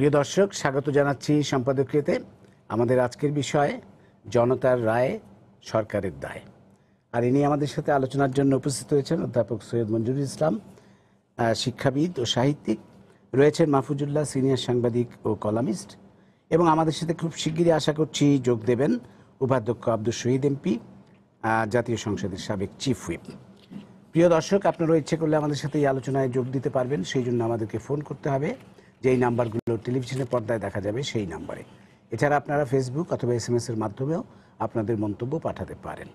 প্রিয় দর্শক, স্বাগত জানাচ্ছি সম্পাদকীয়তে। আমাদের আজকের বিষয় জনতার রায়, সরকারের দায়। আর ইনি আমাদের সাথে আলোচনার জন্য উপস্থিত হয়েছেন অধ্যাপক সৈয়দ মঞ্জুরুল ইসলাম, শিক্ষাবিদ ও সাহিত্যিক। রয়েছেন মাহফুজুল্লাহ, সিনিয়র সাংবাদিক ও কলামিস্ট। এবং আমাদের সাথে খুব শিগগিরই আশা করছি যোগ দেবেন উপাধ্যক্ষ আব্দুল শহীদ এমপি, জাতীয় সংসদের সাবেক চিফ হুইপ। প্রিয় দর্শক, আপনারা ইচ্ছে করলে আমাদের সাথে এই আলোচনায় যোগ দিতে পারবেন। সেই জন্য আমাদেরকে ফোন করতে হবে, যেই নাম্বারগুলো টেলিভিশনের পর্দায় দেখা যাবে সেই নাম্বারে। এছাড়া আপনারা ফেসবুক অথবা SMS এর মাধ্যমেও আপনাদের মন্তব্য পাঠাতে পারেন।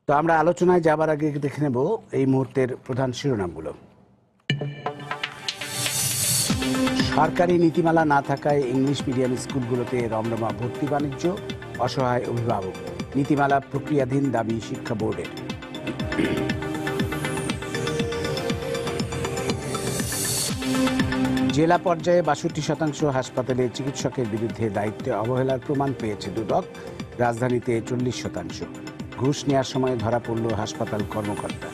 তো আমরা আলোচনায় যাবার আগে দেখে নেব এই মুহূর্তের প্রধান শিরোনামগুলো। সরকারি নীতিমালা না থাকায় ইংলিশ মিডিয়াম স্কুলগুলোতে রমরমা ভর্তি বাণিজ্য, অসহায় অভিভাবক। নীতিমালা প্রক্রিয়াধীন দাবি শিক্ষা বোর্ডের। জেলা পর্যায়ে 62% হাসপাতালে চিকিৎসকের বিরুদ্ধে দায়িত্বে অবহেলার প্রমাণ পেয়েছে দুদক। রাজধানীতে 40%। ঘুষ নেওয়ার সময় ধরা পড়ল হাসপাতাল কর্মকর্তা।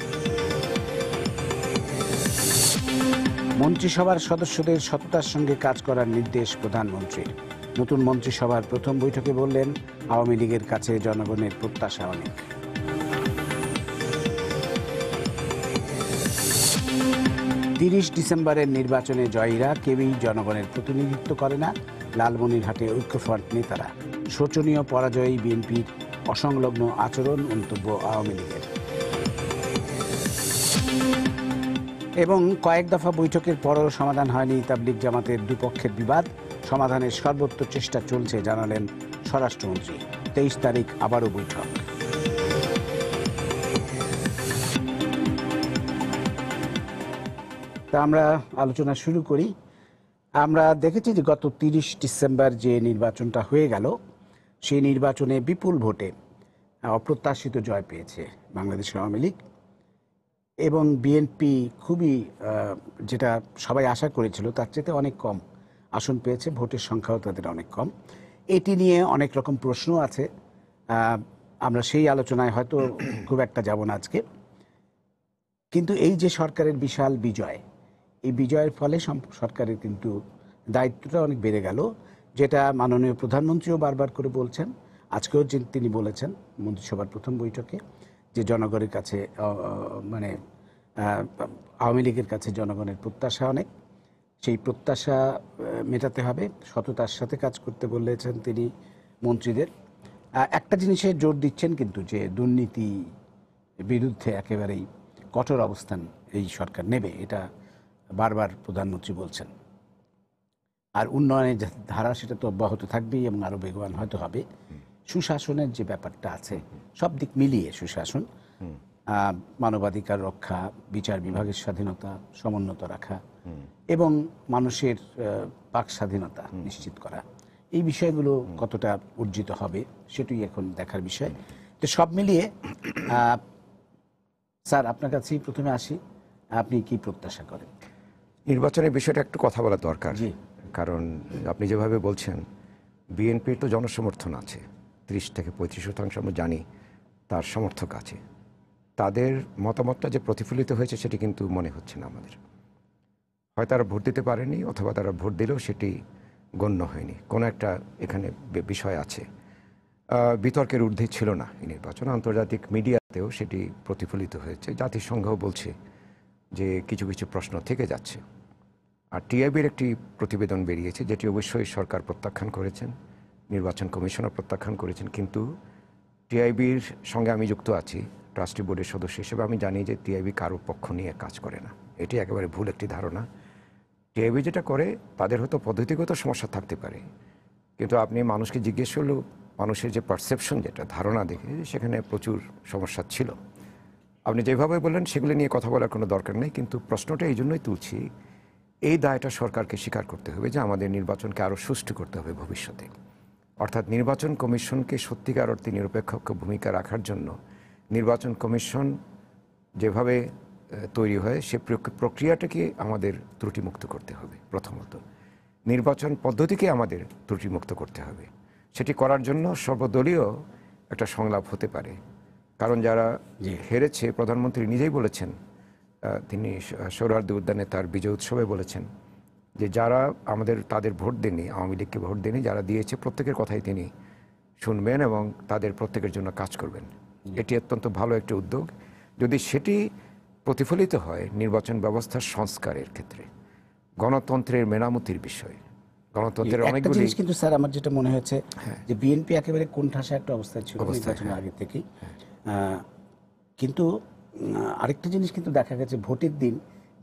মন্ত্রিসভার সদস্যদের সততার সঙ্গে কাজ করার নির্দেশ প্রধানমন্ত্রীর। নতুন মন্ত্রিসভার প্রথম বৈঠকে বললেন, আওয়ামী লীগের কাছে জনগণের প্রত্যাশা অনেক। 30 ডিসেম্বরের নির্বাচনে জয়ীরা কেউই জনগণের প্রতিনিধিত্ব করে না, লালমনিরহাটে ঐক্যফ্রন্ট নেতারা। শোচনীয় পরাজয়ী বিএনপির অসংলগ্ন আচরণ, মন্তব্য আওয়ামী লীগের। এবং কয়েক দফা বৈঠকের পরও সমাধান হয়নি তাবলিগ জামাতের দুপক্ষের বিবাদ। সমাধানের সর্বোচ্চ চেষ্টা চলছে জানালেন স্বরাষ্ট্রমন্ত্রী। 23 তারিখ আবারও বৈঠক। তা আমরা আলোচনা শুরু করি। আমরা দেখেছি যে গত 30 ডিসেম্বর যে নির্বাচনটা হয়ে গেল, সেই নির্বাচনে বিপুল ভোটে অপ্রত্যাশিত জয় পেয়েছে বাংলাদেশ আওয়ামী লীগ। এবং বিএনপি খুবই, যেটা সবাই আশা করেছিল তার চেয়ে অনেক কম আসন পেয়েছে, ভোটের সংখ্যাও তাদের অনেক কম। এটি নিয়ে অনেক রকম প্রশ্ন আছে, আমরা সেই আলোচনায় হয়তো খুব একটা যাব না আজকে। কিন্তু এই যে সরকারের বিশাল বিজয়, এই বিজয়ের ফলে সরকারের কিন্তু দায়িত্বটা অনেক বেড়ে গেল, যেটা মাননীয় প্রধানমন্ত্রীও বারবার করে বলছেন। আজকেও তিনি বলেছেন মন্ত্রিসভার প্রথম বৈঠকে যে জনগণের কাছে, মানে আওয়ামী লীগের কাছে জনগণের প্রত্যাশা অনেক। সেই প্রত্যাশা মেটাতে হবে, সততার সাথে কাজ করতে বলেছেন তিনি মন্ত্রীদের। একটা জিনিসে জোর দিচ্ছেন কিন্তু, যে দুর্নীতি বিরুদ্ধে একেবারেই কঠোর অবস্থান এই সরকার নেবে, এটা বারবার প্রধানমন্ত্রী বলছেন। আর উন্নয়নের ধারা সেটা তো অব্যাহত থাকবেই এবং আরও বেগবান হয়তো হবে। সুশাসনের যে ব্যাপারটা আছে, সব দিক মিলিয়ে সুশাসন, মানবাধিকার রক্ষা, বিচার বিভাগের স্বাধীনতা সমুন্নত রাখা এবং মানুষের বাক স্বাধীনতা নিশ্চিত করা, এই বিষয়গুলো কতটা অর্জিত হবে সেটাই এখন দেখার বিষয়। তো সব মিলিয়ে স্যার, আপনার কাছেই প্রথমে আসি, আপনি কি প্রত্যাশা করেন? নির্বাচনের বিষয়টা একটু কথা বলা দরকার, কারণ আপনি যেভাবে বলছেন বিএনপির তো জনসমর্থন আছে 30 থেকে 35%, আমরা জানি তার সমর্থক আছে। তাদের মতামতটা যে প্রতিফলিত হয়েছে সেটি কিন্তু মনে হচ্ছে না আমাদের। হয় তারা ভোট দিতে পারেনি, অথবা তারা ভোট দিলেও সেটি গণ্য হয়নি। কোনো একটা এখানে বিষয় আছে। বিতর্কের ঊর্ধ্বে ছিল না এই নির্বাচন। আন্তর্জাতিক মিডিয়াতেও সেটি প্রতিফলিত হয়েছে। জাতিসংঘও বলছে যে কিছু কিছু প্রশ্ন থেকে যাচ্ছে। আর টিআইবির একটি প্রতিবেদন বেরিয়েছে, যেটি অবশ্যই সরকার প্রত্যাখ্যান করেছেন, নির্বাচন কমিশনও প্রত্যাখ্যান করেছেন। কিন্তু টিআইবির সঙ্গে আমি যুক্ত আছি ট্রাস্টি বোর্ডের সদস্য হিসেবে। আমি জানি যে টিআইবি কারোর পক্ষ নিয়ে কাজ করে না, এটি একেবারে ভুল একটি ধারণা। টিআইবি যেটা করে, তাদের হয়তো পদ্ধতিগত সমস্যা থাকতে পারে, কিন্তু আপনি মানুষকে জিজ্ঞেস করলেও মানুষের যে পারসেপশন, যেটা ধারণা দেখে, সেখানে প্রচুর সমস্যা ছিল। আপনি যেভাবে বললেন সেগুলো নিয়ে কথা বলার কোনো দরকার নেই, কিন্তু প্রশ্নটা এই জন্যই তুলছি, এই দায়টা সরকারকে স্বীকার করতে হবে যে আমাদের নির্বাচনকে আরও সুষ্ঠু করতে হবে ভবিষ্যতে। অর্থাৎ নির্বাচন কমিশনকে সত্যিকার অর্থে নিরপেক্ষ ভূমিকা রাখার জন্য নির্বাচন কমিশন যেভাবে তৈরি হয় সে প্রক্রিয়াটাকে আমাদের ত্রুটিমুক্ত করতে হবে। প্রথমত নির্বাচন পদ্ধতিকে আমাদের ত্রুটিমুক্ত করতে হবে। সেটি করার জন্য সর্বদলীয় একটা সংলাপ হতে পারে, কারণ যারা হেরেছে, প্রধানমন্ত্রী নিজেই বলেছেন, তিনি সোহরাওয়ার্দী উদ্যানে তার বিজয় উৎসবে বলেছেন যে যারা তাদের ভোট দেননি, আওয়ামী লীগকে ভোট দেননি, যারা দিয়েছে প্রত্যেকের কথাই তিনি শুনবেন এবং তাদের প্রত্যেকের জন্য কাজ করবেন। এটি অত্যন্ত ভালো একটি উদ্যোগ। যদি সেটি প্রতিফলিত হয় নির্বাচন ব্যবস্থার সংস্কারের ক্ষেত্রে, গণতন্ত্রের মেরামতির বিষয়ে, গণতন্ত্রের একটা অনেকগুলি জিনিস কিন্তু স্যার আমার যেটা মনে হয়েছে যে বিএনপি একেবারে কোণঠাসা একটা অবস্থায় ছিল নির্বাচনের আগে থেকেই, কিন্তু আরেকটা জিনিস কিন্তু দেখা গেছে ভোটের দিন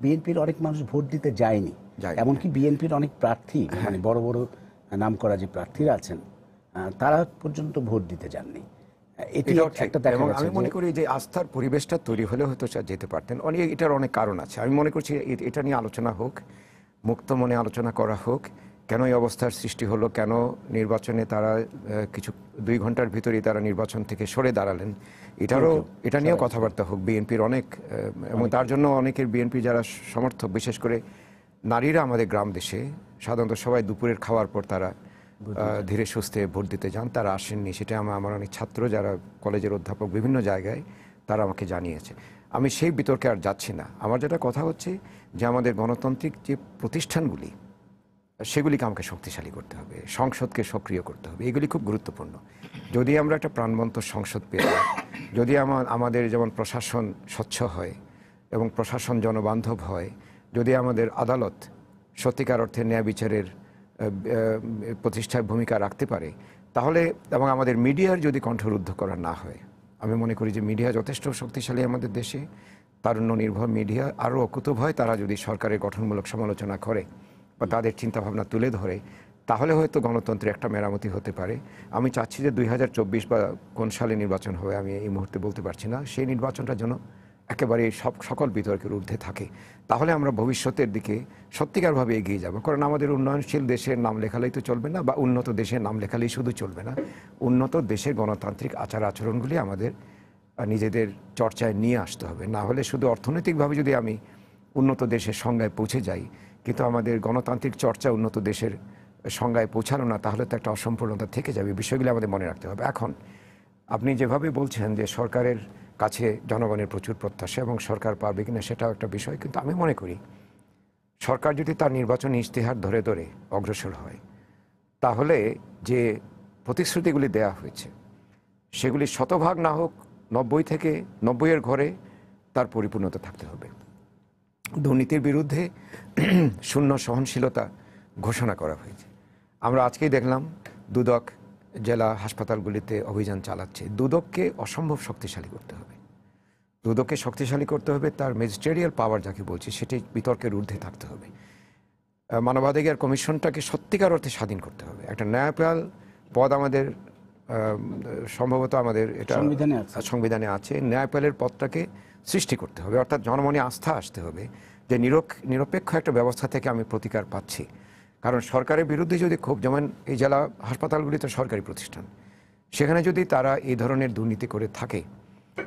বিএনপির অনেক মানুষ ভোট দিতে যায়নি, এমনকি বিএনপির অনেক প্রার্থী মানে বড় বড় নামকরা যে প্রার্থীরা আছেন তারা পর্যন্ত ভোট দিতে যাননি। এটি একটা দেখা এবং গেছে। আমি মনে করি যে আস্থার পরিবেশটা তৈরি হলে হয়তো যেতে পারতেন। এটার অনেক কারণ আছে। আমি মনে করছি এটা নিয়ে আলোচনা হোক, মুক্ত মনে আলোচনা করা হোক, কেন এই অবস্থার সৃষ্টি হলো, কেন নির্বাচনে তারা কিছু 2 ঘন্টার ভিতরেই তারা নির্বাচন থেকে সরে দাঁড়ালেন, এটা নিয়েও কথাবার্তা হোক। বিএনপির অনেক এবং তার জন্য অনেকের বিএনপি যারা সমর্থক, বিশেষ করে নারীরা আমাদের গ্রাম দেশে সাধারণত সবাই দুপুরের খাওয়ার পর তারা ধীরে সুস্থে ভোট দিতে যান, তারা আসেননি। সেটা আমার অনেক ছাত্র যারা কলেজের অধ্যাপক বিভিন্ন জায়গায় তারা আমাকে জানিয়েছে। আমি সেই বিতর্কে আর যাচ্ছি না। আমার যেটা কথা হচ্ছে যে আমাদের গণতান্ত্রিক যে প্রতিষ্ঠানগুলি সেগুলিকে আমাকে শক্তিশালী করতে হবে, সংসদকে সক্রিয় করতে হবে, এগুলি খুব গুরুত্বপূর্ণ। যদি আমরা একটা প্রাণবন্ত সংসদ পেয়ে যাই, যদি আমাদের যেমন প্রশাসন স্বচ্ছ হয় এবং প্রশাসন জনবান্ধব হয়, যদি আমাদের আদালত সত্যিকার অর্থে ন্যায় বিচারের প্রতিষ্ঠায় ভূমিকা রাখতে পারে, তাহলে এবং আমাদের মিডিয়ার যদি কণ্ঠরুদ্ধ করা না হয়, আমি মনে করি যে মিডিয়া যথেষ্ট শক্তিশালী আমাদের দেশে, তারুণ্য নির্ভর মিডিয়া আরও অকুতভ হয়, তারা যদি সরকারের গঠনমূলক সমালোচনা করে বা তাদের চিন্তাভাবনা তুলে ধরে, তাহলে হয়তো গণতন্ত্রে একটা মেরামতি হতে পারে। আমি চাচ্ছি যে 2024 বা কোন সালে নির্বাচন হবে আমি এই মুহূর্তে বলতে পারছি না, সেই নির্বাচনটা যেন একেবারে সকল বিতর্কের ঊর্ধ্বে থাকে। তাহলে আমরা ভবিষ্যতের দিকে সত্যিকারভাবে এগিয়ে যাব। কারণ আমাদের উন্নয়নশীল দেশের নাম লেখালেই তো চলবে না, বা উন্নত দেশের নাম লেখালেই শুধু চলবে না। উন্নত দেশের গণতান্ত্রিক আচার আচরণগুলি আমাদের নিজেদের চর্চায় নিয়ে আসতে হবে। না হলে শুধু অর্থনৈতিকভাবে যদি আমি উন্নত দেশের সংজ্ঞায় পৌঁছে যাই, কিন্তু আমাদের গণতান্ত্রিক চর্চা উন্নত দেশের সংজ্ঞায় পৌঁছানো না, তাহলে তো একটা অসম্পূর্ণতা থেকে যাবে। বিষয়গুলি আমাদের মনে রাখতে হবে। এখন আপনি যেভাবে বলছেন যে সরকারের কাছে জনগণের প্রচুর প্রত্যাশা এবং সরকার পারবে কিনা সেটাও একটা বিষয়, কিন্তু আমি মনে করি সরকার যদি তার নির্বাচনী ইশতেহার ধরে ধরে অগ্রসর হয়, তাহলে যে প্রতিশ্রুতিগুলি দেয়া হয়েছে সেগুলি শতভাগ না হোক 90 থেকে 90-এর ঘরে তার পরিপূর্ণতা থাকতে হবে। দুর্নীতির বিরুদ্ধে শূন্য সহনশীলতা ঘোষণা করা হয়েছে। আমরা আজকেই দেখলাম দুদক জেলা হাসপাতালগুলিতে অভিযান চালাচ্ছে। দুদককে অসম্ভব শক্তিশালী করতে হবে। দুদককে শক্তিশালী করতে হবে, তার ম্যাজিস্ট্রেরিয়াল পাওয়ার যাকে বলছি সেটি বিতর্কের ঊর্ধ্বে থাকতে হবে। মানবাধিকার কমিশনটাকে সত্যিকার অর্থে স্বাধীন করতে হবে। একটা ন্যায়পাল পদ আমাদের সম্ভবত আমাদের এটা সংবিধানে আছে। ন্যায়পালের পদটাকে সৃষ্টি করতে হবে, অর্থাৎ জনমনে আস্থা আসতে হবে যে নিরপেক্ষ একটা ব্যবস্থা থেকে আমি প্রতিকার পাচ্ছি। কারণ সরকারের বিরুদ্ধে যদি খুব, যেমন এই জেলা হাসপাতালগুলি তো সরকারি প্রতিষ্ঠান, সেখানে যদি তারা এই ধরনের দুর্নীতি করে থাকে,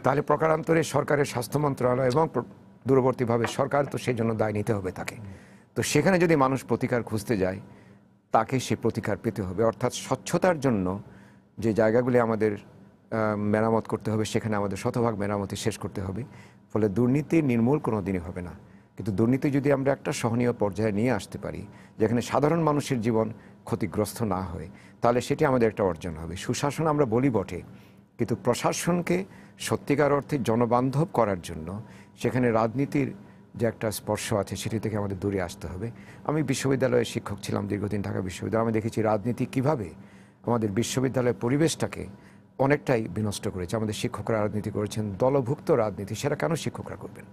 তাহলে প্রকারান্তরে সরকারের স্বাস্থ্য মন্ত্রণালয় এবং দূরবর্তীভাবে সরকার তো সেই জন্য দায় নিতে হবে তাকে। তো সেখানে যদি মানুষ প্রতিকার খুঁজতে যায়, তাকে সে প্রতিকার পেতে হবে। অর্থাৎ স্বচ্ছতার জন্য যে জায়গাগুলি আমাদের মেরামত করতে হবে, সেখানে আমাদের শতভাগ মেরামতি শেষ করতে হবে। ফলে দুর্নীতি নির্মূল কোনো দিনই হবে না, কিন্তু দুর্নীতি যদি আমরা একটা সহনীয় পর্যায়ে নিয়ে আসতে পারি, যেখানে সাধারণ মানুষের জীবন ক্ষতিগ্রস্ত না হয়, তাহলে সেটি আমাদের একটা অর্জন হবে। সুশাসন আমরা বলি বটে, কিন্তু প্রশাসনকে সত্যিকার অর্থে জনবান্ধব করার জন্য সেখানে রাজনীতির যে একটা স্পর্শ আছে সেটি থেকে আমাদের দূরে আসতে হবে। আমি বিশ্ববিদ্যালয়ের শিক্ষক ছিলাম দীর্ঘদিন, ঢাকা বিশ্ববিদ্যালয়ে। আমি দেখেছি রাজনীতি কিভাবে আমাদের বিশ্ববিদ্যালয়ের পরিবেশটাকে অনেকটাই বিনষ্ট করেছে। আমাদের শিক্ষকরা রাজনীতি করেছেন, দলভুক্ত রাজনীতি। সেটা কেন শিক্ষকরা করবেন?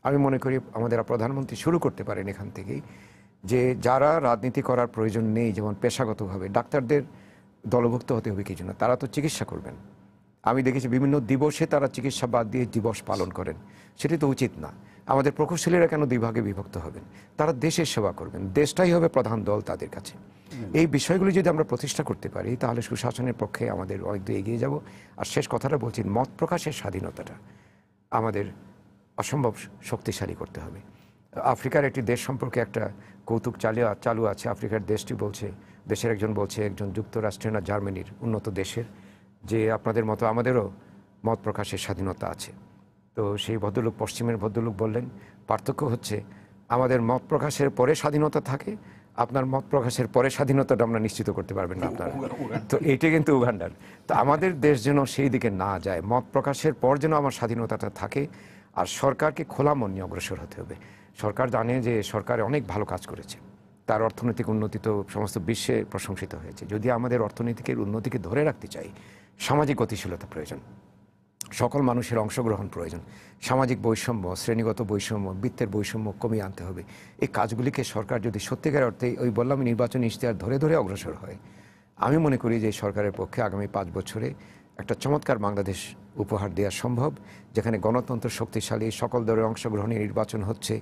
আমি মনে করি আমাদের প্রধানমন্ত্রী শুরু করতে পারেন এখান থেকেই, যে যারা রাজনীতি করার প্রয়োজন নেই, যেমন পেশাগতভাবে ডাক্তারদের দলভুক্ত হতে হবে কি জন্য? তারা তো চিকিৎসা করবেন। আমি দেখেছি বিভিন্ন দিবসে তারা চিকিৎসা বাদ দিয়ে দিবস পালন করেন, সেটি তো উচিত না। আমাদের প্রকৌশলীরা কেন 2 ভাগে বিভক্ত হবেন? তারা দেশের সেবা করবেন, দেশটাই হবে প্রধান দল তাদের কাছে। এই বিষয়গুলি যদি আমরা প্রতিষ্ঠা করতে পারি, তাহলে সুশাসনের পক্ষে আমাদের অনেক দূর এগিয়ে যাব। আর শেষ কথাটা বলছি, মত প্রকাশের স্বাধীনতাটা আমাদের অসম্ভব শক্তিশালী করতে হবে। আফ্রিকার একটি দেশ সম্পর্কে একটা কৌতুক চালু আছে। আফ্রিকার দেশের একজন বলছে, একজন যুক্তরাষ্ট্রের না জার্মানির উন্নত দেশের, যে আপনাদের মতো আমাদেরও মত প্রকাশের স্বাধীনতা আছে। তো সেই ভদ্রলোক, পশ্চিমের ভদ্রলোক বললেন, পার্থক্য হচ্ছে আমাদের মত প্রকাশের পরে স্বাধীনতা থাকে, আপনার মত প্রকাশের পরে স্বাধীনতাটা আমরা নিশ্চিত করতে পারবেন না আপনারা। তো এইটা কিন্তু উগান্ডার। তো আমাদের দেশ যেন সেই দিকে না যায়, মত প্রকাশের পর যেন আমার স্বাধীনতাটা থাকে, আর সরকারকে খোলা মন নিয়ে অগ্রসর হতে হবে। সরকার জানে যে সরকার অনেক ভালো কাজ করেছে, তার অর্থনৈতিক উন্নতি তো সমস্ত বিশ্বে প্রশংসিত হয়েছে। যদি আমাদের অর্থনীতিকে উন্নতিকে ধরে রাখতে চাই, সামাজিক গতিশীলতা প্রয়োজন, সকল মানুষের অংশগ্রহণ প্রয়োজন, সামাজিক বৈষম্য, শ্রেণীগত বৈষম্য, বৃত্তের বৈষম্য কমিয়ে আনতে হবে। এই কাজগুলিকে সরকার যদি সত্যিকার অর্থে ওই বললাম নির্বাচনী ইশতেহার ধরে ধরে অগ্রসর হয়, আমি মনে করি যে সরকারের পক্ষে আগামী 5 বছরে একটা চমৎকার বাংলাদেশ উপহার দেওয়া সম্ভব, যেখানে গণতন্ত্র শক্তিশালী, সকল দলের অংশগ্রহণে নির্বাচন হচ্ছে।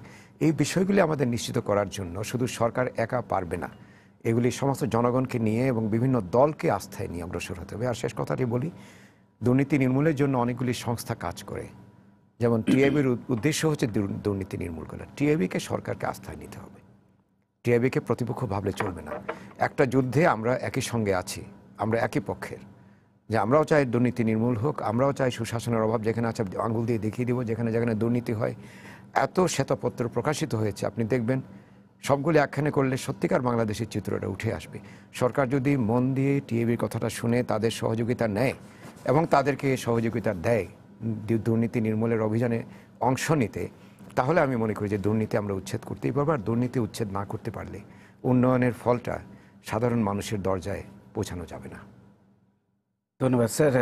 এই বিষয়গুলি আমাদের নিশ্চিত করার জন্য শুধু সরকার একা পারবে না, এগুলি সমস্ত জনগণকে নিয়ে এবং বিভিন্ন দলকে আস্থায় নিয়ে অগ্রসর হতে হবে। আর শেষ কথাটি বলি, দুর্নীতি নির্মূলের জন্য অনেকগুলি সংস্থা কাজ করে, যেমন টিআইবির উদ্দেশ্য হচ্ছে দুর্নীতি নির্মূল করা। টিআইবিকে সরকারকে আস্থায় নিতে হবে, টিআইবিকে প্রতিপক্ষ ভাবলে চলবে না। একটা যুদ্ধে আমরা একই সঙ্গে আছি, আমরা একই পক্ষের, যে আমরাও চাই দুর্নীতি নির্মূল হোক, আমরাও চাই সুশাসনের অভাব যেখানে আছে আঙুল দিয়ে দেখিয়ে দিব, যেখানে যেখানে দুর্নীতি হয়। এত শ্বেতপত্র প্রকাশিত হয়েছে, আপনি দেখবেন সবগুলি একখানে করলে সত্যিকার বাংলাদেশের চিত্রটা উঠে আসবে। সরকার যদি মন দিয়ে টিআইবির কথাটা শুনে তাদের সহযোগিতা নেয় এবং তাদেরকে সহযোগিতা দেয় দুর্নীতি নির্মূলের অভিযানে অংশ নিতে, তাহলে আমি মনে করি যে দুর্নীতি আমরা উচ্ছেদ করতেই পারবো। আর দুর্নীতি উচ্ছেদ না করতে পারলে উন্নয়নের ফলটা সাধারণ মানুষের দরজায় পৌঁছানো যাবে না। ধন্যবাদ স্যার।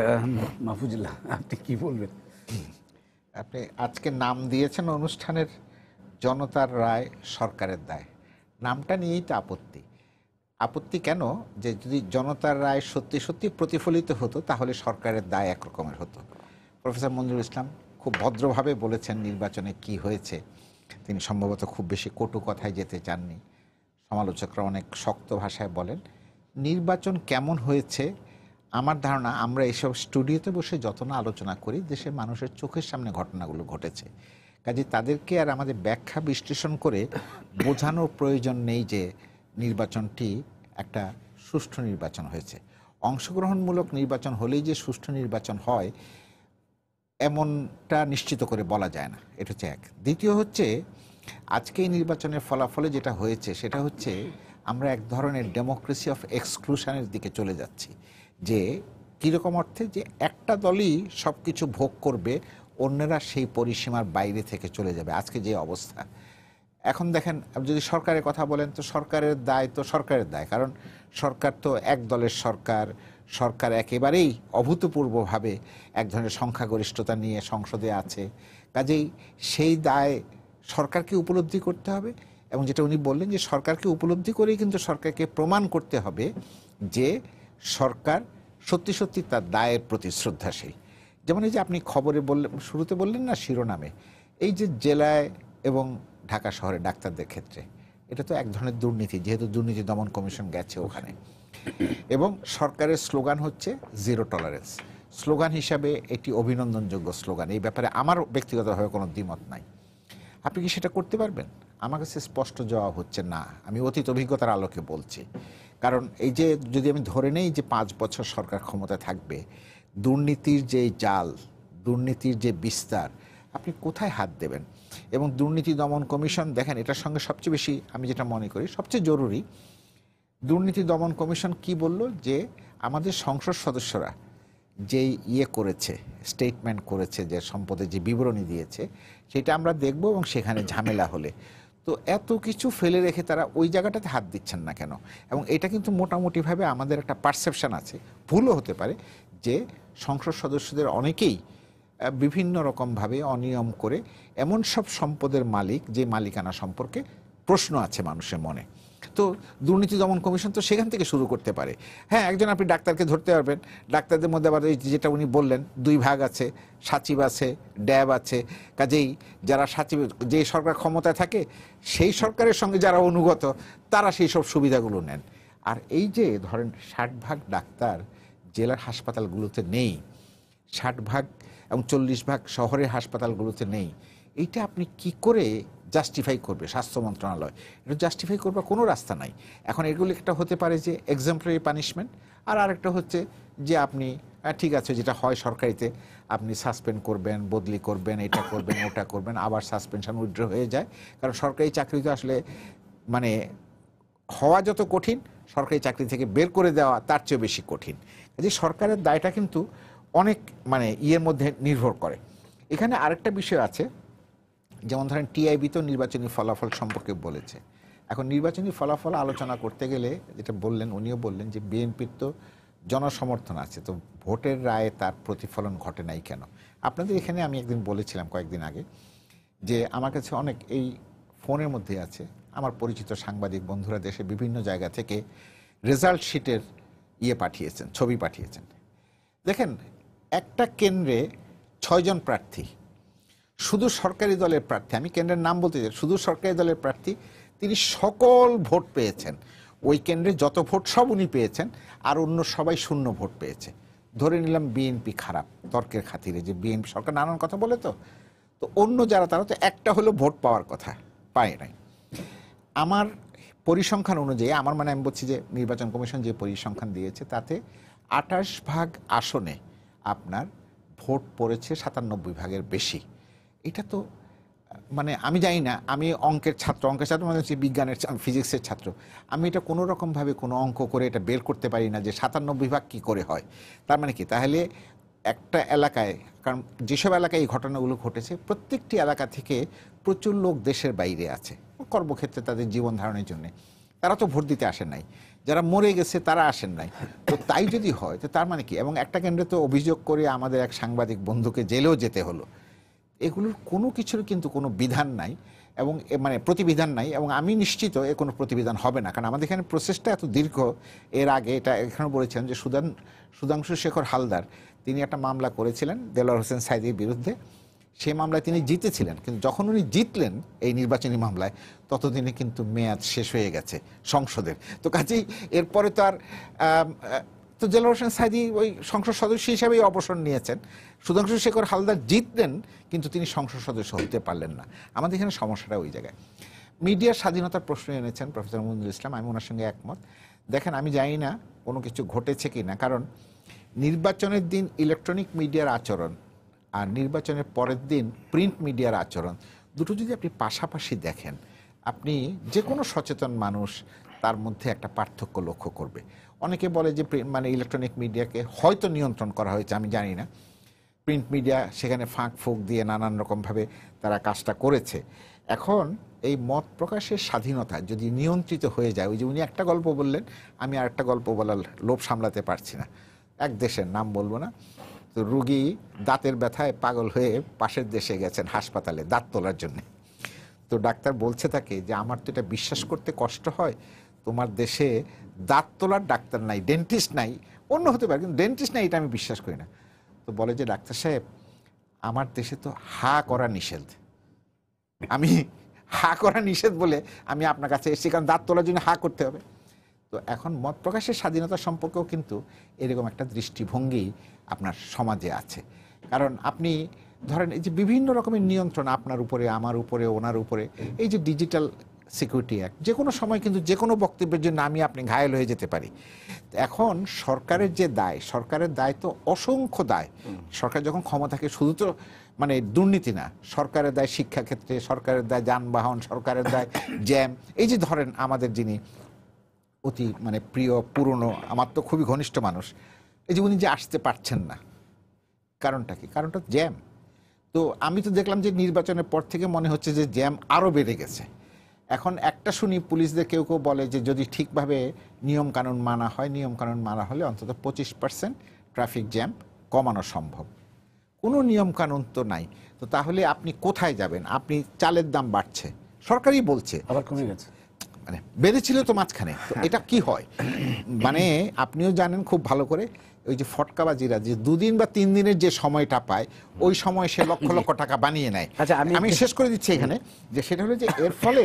মাহফুজুল্লাহ, আপনি কি বলবেন? আপনি আজকে নাম দিয়েছেন অনুষ্ঠানের জনতার রায় সরকারের দায়। নামটা নিয়েই তো আপত্তি কেন? যে যদি জনতার রায় সত্যি সত্যি প্রতিফলিত হতো তাহলে সরকারের দায় একরকমের হতো। প্রফেসর মঞ্জুরুল ইসলাম খুব ভদ্রভাবে বলেছেন নির্বাচনে কি হয়েছে। তিনি সম্ভবত খুব বেশি কটু কথায় যেতে চাননি। সমালোচকরা অনেক শক্ত ভাষায় বলেন। নির্বাচন কেমন হয়েছে, আমার ধারণা আমরা এইসব স্টুডিওতে বসে যত না আলোচনা করি, দেশের মানুষের চোখের সামনে ঘটনাগুলো ঘটেছে। কাজে তাদেরকে আর আমাদের ব্যাখ্যা বিশ্লেষণ করে বোঝানোর প্রয়োজন নেই যে নির্বাচনটি একটা সুষ্ঠু নির্বাচন হয়েছে। অংশগ্রহণমূলক নির্বাচন হলেই যে সুষ্ঠু নির্বাচন হয় এমনটা নিশ্চিত করে বলা যায় না। এটা হচ্ছে এক। দ্বিতীয় হচ্ছে, আজকে এই নির্বাচনের ফলাফলে যেটা হয়েছে সেটা হচ্ছে আমরা এক ধরনের ডেমোক্রেসি অফ এক্সক্লুশনের দিকে চলে যাচ্ছি। যে কীরকম অর্থে, যে একটা দলই সব কিছু ভোগ করবে, অন্যরা সেই পরিসীমার বাইরে থেকে চলে যাবে। আজকে যে অবস্থা, এখন দেখেন, যদি সরকারের কথা বলেন তো সরকারের দায় তো সরকারের দায়, কারণ সরকার তো এক দলের সরকার। সরকার একেবারেই অভূতপূর্বভাবে এক ধরনের সংখ্যাগরিষ্ঠতা নিয়ে সংসদে আছে। কাজেই সেই দায় সরকারকে উপলব্ধি করতে হবে। এবং যেটা উনি বললেন যে সরকারকে উপলব্ধি করেই কিন্তু সরকারকে প্রমাণ করতে হবে যে সরকার সত্যি সত্যি তার দায়ের প্রতি শ্রদ্ধাশীল। যেমন এই যে আপনি খবরে বললেন, শুরুতে বললেন না শিরোনামে, এই যে জেলায় এবং ঢাকা শহরে ডাক্তারদের ক্ষেত্রে, এটা তো এক ধরনের দুর্নীতি, যেহেতু দুর্নীতি দমন কমিশন গেছে ওখানে। এবং সরকারের স্লোগান হচ্ছে জিরো টলারেন্স। স্লোগান হিসাবে এটি অভিনন্দনযোগ্য স্লোগান, এই ব্যাপারে আমার ব্যক্তিগতভাবে কোনো দ্বিমত নাই। আপনি কি সেটা করতে পারবেন? আমার কাছে স্পষ্ট জবাব হচ্ছে না। আমি অতীত অভিজ্ঞতার আলোকে বলছি। কারণ এই যে যদি আমি ধরে নেই যে 5 বছর সরকার ক্ষমতায় থাকবে, দুর্নীতির যে জাল, দুর্নীতির যে বিস্তার, আপনি কোথায় হাত দেবেন? এবং দুর্নীতি দমন কমিশন, দেখেন এটার সঙ্গে সবচেয়ে বেশি আমি যেটা মনে করি সবচেয়ে জরুরি, দুর্নীতি দমন কমিশন কি বলল, যে আমাদের সংসদ সদস্যরা যেই করেছে, স্টেটমেন্ট করেছে, যে সম্পদের যে বিবরণী দিয়েছে, সেটা আমরা দেখব এবং সেখানে ঝামেলা হলে। তো এত কিছু ফেলে রেখে তারা ওই জায়গাটাতে হাত দিচ্ছেন না কেন? এবং এটা কিন্তু মোটামুটিভাবে আমাদের একটা পারসেপশন আছে, ভুলও হতে পারে, যে সংসদ সদস্যদের অনেকেই বিভিন্ন রকমভাবে অনিয়ম করে এমন সব সম্পদের মালিক, যে মালিকানা সম্পর্কে প্রশ্ন আছে মানুষের মনে। তো দুর্নীতি দমন কমিশন তো সেখান থেকে শুরু করতে পারে। হ্যাঁ, একজন আপনি ডাক্তারকে ধরতে পারবেন, ডাক্তারদের মধ্যে আবার যেটা উনি বললেন 2 ভাগ আছে, সচিব আছে, ড্যাব আছে। কাজেই যারা সচিব, যে সরকার ক্ষমতায় থাকে সেই সরকারের সঙ্গে যারা অনুগত, তারা সেই সব সুবিধাগুলো নেন। আর এই যে ধরেন 60 ভাগ ডাক্তার জেলার হাসপাতালগুলোতে নেই, 60 ভাগ এবং 40 ভাগ শহরের হাসপাতালগুলোতে নেই, এইটা আপনি কি করে জাস্টিফাই করবে স্বাস্থ্য মন্ত্রণালয়? এটা জাস্টিফাই করবার কোনো রাস্তা নাই। এখন এগুলো একটা হতে পারে যে এক্সাম্পলারি পানিশমেন্ট, আর আরেকটা হচ্ছে যে আপনি ঠিক আছে, যেটা হয় সরকারিতে, আপনি সাসপেন্ড করবেন, বদলি করবেন, এটা করবেন, ওটা করবেন, আবার সাসপেনশন উইথড্র হয়ে যায়। কারণ সরকারি চাকরি তো আসলে মানে হওয়া যত কঠিন, সরকারি চাকরি থেকে বের করে দেওয়া তার চেয়ে বেশি কঠিন। কাজে সরকারের দায়টা কিন্তু অনেক মানে ইয়ের মধ্যে নির্ভর করে। এখানে আরেকটা বিষয় আছে, যেমন ধরেন টিআইবি তো নির্বাচনী ফলাফল সম্পর্কে বলেছে। এখন নির্বাচনী ফলাফল আলোচনা করতে গেলে যেটা বললেন, উনিও বললেন যে বিএনপির তো জনসমর্থন আছে, তো ভোটের রায়ে তার প্রতিফলন ঘটে নাই কেন? আপনাদের এখানে আমি একদিন বলেছিলাম কয়েকদিন আগে যে আমার কাছে অনেক এই ফোনের মধ্যে আছে আমার পরিচিত সাংবাদিক বন্ধুরা দেশে বিভিন্ন জায়গা থেকে রেজাল্ট শিটের পাঠিয়েছেন, ছবি পাঠিয়েছেন। দেখেন, একটা কেন্দ্রে 6 জন প্রার্থী, শুধু সরকারি দলের প্রার্থী, আমি কেন্দ্রের নাম বলতে চাই, শুধু সরকারি দলের প্রার্থী, তিনি সকল ভোট পেয়েছেন। ওই কেন্দ্রে যত ভোট সব উনি পেয়েছেন, আর অন্য সবাই শূন্য ভোট পেয়েছে। ধরে নিলাম বিএনপি খারাপ, তর্কের খাতিরে, যে বিএনপি সরকার নানান কথা বলে, তো অন্য যারা তারা তো একটা হলো ভোট পাওয়ার কথা, পায় নাই। আমার পরিসংখ্যান অনুযায়ী, আমার মানে আমি বলছি যে নির্বাচন কমিশন যে পরিসংখ্যান দিয়েছে তাতে 28% আসনে আপনার ভোট পড়েছে 97 ভাগের বেশি। এটা তো মানে আমি জানি না, আমি অঙ্কের ছাত্র মানে হচ্ছে বিজ্ঞানের, ফিজিক্সের ছাত্র, আমি এটা কোনো রকমভাবে কোনো অঙ্ক করে এটা বের করতে পারি না যে 97 ভাগ কী করে হয়। তার মানে কি, তাহলে একটা এলাকায়, কারণ যেসব এলাকায় এই ঘটনাগুলো ঘটেছে প্রত্যেকটি এলাকা থেকে প্রচুর লোক দেশের বাইরে আছে কর্মক্ষেত্রে তাদের জীবন ধারণের জন্য, তারা তো ভোট দিতে আসেন নাই, যারা মরে গেছে তারা আসেন নাই। তো তাই যদি হয় তো তার মানে কি, এবং একটা কেন্দ্রে তো অভিযোগ করে আমাদের এক সাংবাদিক বন্ধুকে জেলেও যেতে হলো। এগুলোর কোনো কিছুর কিন্তু কোনো বিধান নাই, এবং মানে প্রতিবিধান নাই, এবং আমি নিশ্চিত এ কোনো প্রতিবিধান হবে না, কারণ আমাদের এখানে প্রসেসটা এত দীর্ঘ। এর আগে এটা এখানে বলেছেন যে সুধাংশু শেখর হালদার তিনি একটা মামলা করেছিলেন দেলোয়ার হোসেন সাঈদীর বিরুদ্ধে, সেই মামলায় তিনি জিতেছিলেন, কিন্তু যখন উনি জিতলেন এই নির্বাচনী মামলায় ততদিনে কিন্তু মেয়াদ শেষ হয়ে গেছে সংসদের। তো কাজেই এরপরে তো আর তো দেলোয়ার হোসেন সাঈদী ওই সংসদ সদস্য হিসাবেই অবসর নিয়েছেন। সুধাংশু শেখর হালদার জিতলেন কিন্তু তিনি সংসদ সদস্য হতে পারলেন না। আমাদের এখানে সমস্যাটা ওই জায়গায়। মিডিয়ার স্বাধীনতার প্রশ্ন এনেছেন প্রফেসর মনিরুল ইসলাম, আমি ওনার সঙ্গে একমত। দেখেন, আমি জানি না কোনো কিছু ঘটেছে কি না, কারণ নির্বাচনের দিন ইলেকট্রনিক মিডিয়ার আচরণ আর নির্বাচনের পরের দিন প্রিন্ট মিডিয়ার আচরণ দুটো যদি আপনি পাশাপাশি দেখেন, আপনি যে কোনো সচেতন মানুষ তার মধ্যে একটা পার্থক্য লক্ষ্য করবে। অনেকে বলে যে মানে ইলেকট্রনিক মিডিয়াকে হয়তো নিয়ন্ত্রণ করা হয়েছে, আমি জানি না। প্রিন্ট মিডিয়া সেখানে ফাঁক ফোঁক দিয়ে নানান রকমভাবে তারা কাজটা করেছে। এখন এই মত প্রকাশের স্বাধীনতা যদি নিয়ন্ত্রিত হয়ে যায়, ওই যে উনি একটা গল্প বললেন, আমি আর একটা গল্প বলার লোভ সামলাতে পারছি না। এক দেশের নাম বলবো না, তো রুগী দাঁতের ব্যথায় পাগল হয়ে পাশের দেশে গেছেন হাসপাতালে দাঁত তোলার জন্য। তো ডাক্তার বলছে তাকে যে আমার তো এটা বিশ্বাস করতে কষ্ট হয়, তোমার দেশে দাঁত তোলার ডাক্তার নাই, ডেন্টিস্ট নাই, অন্য হতে পারে কিন্তু ডেন্টিস্ট নাই, এটা আমি বিশ্বাস করি না। তো বলে যে ডাক্তার সাহেব, আমার দেশে তো হা করা নিষেধ, আমি হা করা নিষেধ বলে আমি আপনার কাছে এসেছি, কারণ দাঁত তোলার জন্য হা করতে হবে। তো এখন মত প্রকাশের স্বাধীনতা সম্পর্কেও কিন্তু এরকম একটা দৃষ্টিভঙ্গি আপনার সমাজে আছে। কারণ আপনি ধরেন এই যে বিভিন্ন রকমের নিয়ন্ত্রণ আপনার উপরে, আমার উপরে, ওনার উপরে, এই যে ডিজিটাল সিকিউরিটি অ্যাক্ট, যে কোনো সময় কিন্তু যে কোনো বক্তব্যের জন্য আমি আপনি ঘায়েল হয়ে যেতে পারি। এখন সরকারের যে দায়, সরকারের দায় তো অসংখ্য দায়। সরকার যখন ক্ষমতা থাকে শুধু তো মানে দুর্নীতি না, সরকারের দায় শিক্ষাক্ষেত্রে, সরকারের দায় যানবাহন, সরকারের দায় জ্যাম। এই যে ধরেন আমাদের যিনি অতি মানে প্রিয় পুরনো, আমার তো খুবই ঘনিষ্ঠ মানুষ, এই যে উনি যে আসতে পারছেন না, কারণটা কি? কারণটা জ্যাম। তো আমি তো দেখলাম যে নির্বাচনের পর থেকে মনে হচ্ছে যে জ্যাম আরও বেড়ে গেছে। এখন একটা শুনি পুলিশদের কেউ কেউ বলে যে যদি ঠিকভাবে নিয়মকানুন মানা হয়, নিয়মকানুন মানা হলে অন্তত 25% ট্রাফিক জ্যাম কমানো সম্ভব। কোনো নিয়মকানুন তো নাই, তো তাহলে আপনি কোথায় যাবেন? আপনি চালের দাম বাড়ছে, সরকারই বলছে, আবার কমে গেছে, মানে বেড়েছিল তো মাঝখানে, তো এটা কি হয়? মানে আপনিও জানেন খুব ভালো করে, ওই যে ফটকাবাজিরা যে 2 দিন বা 3 দিনের যে সময়টা পায়, ওই সময় সে লক্ষ লক্ষ টাকা বানিয়ে নেয়। আচ্ছা, আমি শেষ করে দিচ্ছি এখানে, যে সেটা হলো যে এর ফলে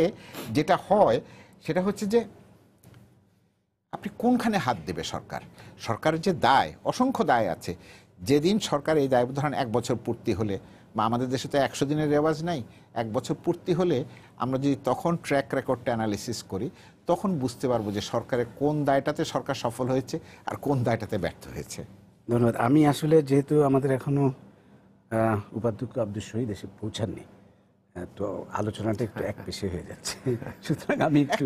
যেটা হয় সেটা হচ্ছে যে আপনি কোনখানে হাত দেবে সরকার? সরকারের যে দায়, অসংখ্য দায় আছে। যেদিন সরকার এই দায়, ধরেন 1 বছর পূর্তি হলে, বা আমাদের দেশে তো 100 দিনের রেওয়াজ নাই, 1 বছর পূর্তি হলে আমরা যদি তখন ট্র্যাক রেকর্ডটা অ্যানালিসিস করি, তখন বুঝতে পারবো যে সরকারের কোন দায়টাতে সরকার সফল হয়েছে আর কোন দায়টাতে ব্যর্থ হয়েছে। ধন্যবাদ। আমি আসলে যেহেতু আমাদের এখনো উপাধ্যক্ষ আব্দুল শহীদ এসে পৌঁছাননি, তো আলোচনাটা একটু একপেশে হয়ে যাচ্ছে। সুতরাং আমি একটু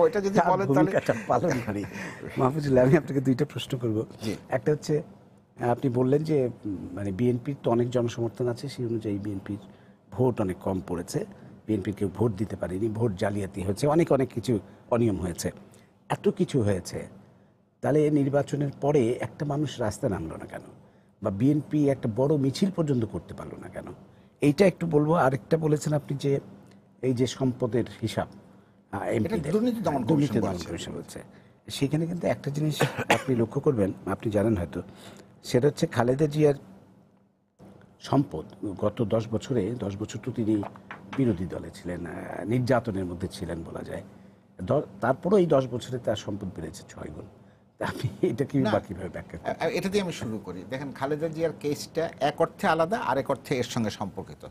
ওইটা যদি বলেন তাহলে ভূমিকাটা পালন করি। মাহফুজুল্লাহ, আমি আপনাকে দুইটা প্রশ্ন করব। একটা হচ্ছে, আপনি বললেন যে মানে বিএনপির তো অনেক জনসমর্থন আছে, সেই অনুযায়ী বিএনপির ভোট অনেক কম পড়েছে, বিএনপির কেউ ভোট দিতে পারেনি, ভোট জালিয়াতি হয়েছে, অনেক অনেক কিছু অনিয়ম হয়েছে, এত কিছু হয়েছে। তাহলে নির্বাচনের পরে একটা মানুষ রাস্তায় নামলো না কেন, বা বিএনপি একটা বড় মিছিল পর্যন্ত করতে পারলো না কেন? এইটা একটু বলবো। আরেকটা বলেছেন আপনি যে এই যে সম্পদের হিসাব দুর্নীতি দমন কমিশন হচ্ছে, সেখানে কিন্তু একটা জিনিস আপনি লক্ষ্য করবেন, আপনি জানেন হয়তো, সেটা হচ্ছে খালেদা জিয়ার সম্পদ গত 10 বছরে, 10 বছর তো তিনি বিরোধী দলে ছিলেন, নির্যাতনের মধ্যে ছিলেন বলা যায়, তারপরও এই 10 বছরে তার সম্পদ বেড়েছে 6 গুণ। আপনি এটা কিভাবে ব্যাখ্যা করেন? এটা দিয়ে আমি শুরু করি। দেখেন, খালেদা জিয়ার কেসটা এক অর্থে আলাদা, আরেক অর্থে এর সঙ্গে সম্পর্কিত।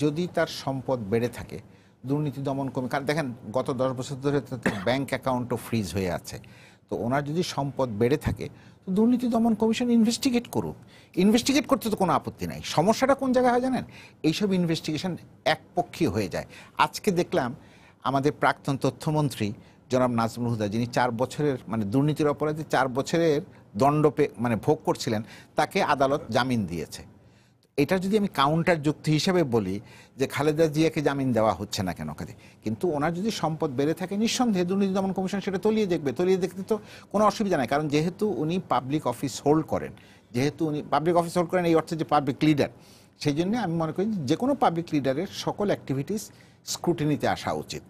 যদি তার সম্পদ বেড়ে থাকে, দুর্নীতি দমন কমিশন, কারণ দেখেন গত 10 বছর ধরে ব্যাংক অ্যাকাউন্টও ফ্রিজ হয়ে আছে, তো ওনার যদি সম্পদ বেড়ে থাকে তো দুর্নীতি দমন কমিশন ইনভেস্টিগেট করুক। ইনভেস্টিগেট করতে তো কোনো আপত্তি নাই। সমস্যাটা কোন জায়গায় হয় জানেন? এইসব ইনভেস্টিগেশন একপক্ষীয় হয়ে যায়। আজকে দেখলাম আমাদের প্রাক্তন তথ্যমন্ত্রী জনাব নাজমুল হুদা, যিনি 4 বছরের মানে দুর্নীতির অপরাধে 4 বছরের দণ্ড মানে ভোগ করছিলেন, তাকে আদালত জামিন দিয়েছে। এটা যদি আমি কাউন্টার যুক্তি হিসেবে বলি যে খালেদা জিয়াকে জামিন দেওয়া হচ্ছে না কেন কাজে, কিন্তু ওনার যদি সম্পদ বেড়ে থাকে, নিঃসন্দেহে দুর্নীতি দমন কমিশন সেটা তলিয়ে দেখবে। তলিয়ে দেখতে তো কোনো অসুবিধা নাই, কারণ যেহেতু উনি পাবলিক অফিস হোল্ড করেন, এই অর্থে যে পাবলিক লিডার, সেই জন্য আমি মনে করি যে কোনো পাবলিক লিডারের সকল অ্যাক্টিভিটিস স্ক্রুটিনিতে আসা উচিত,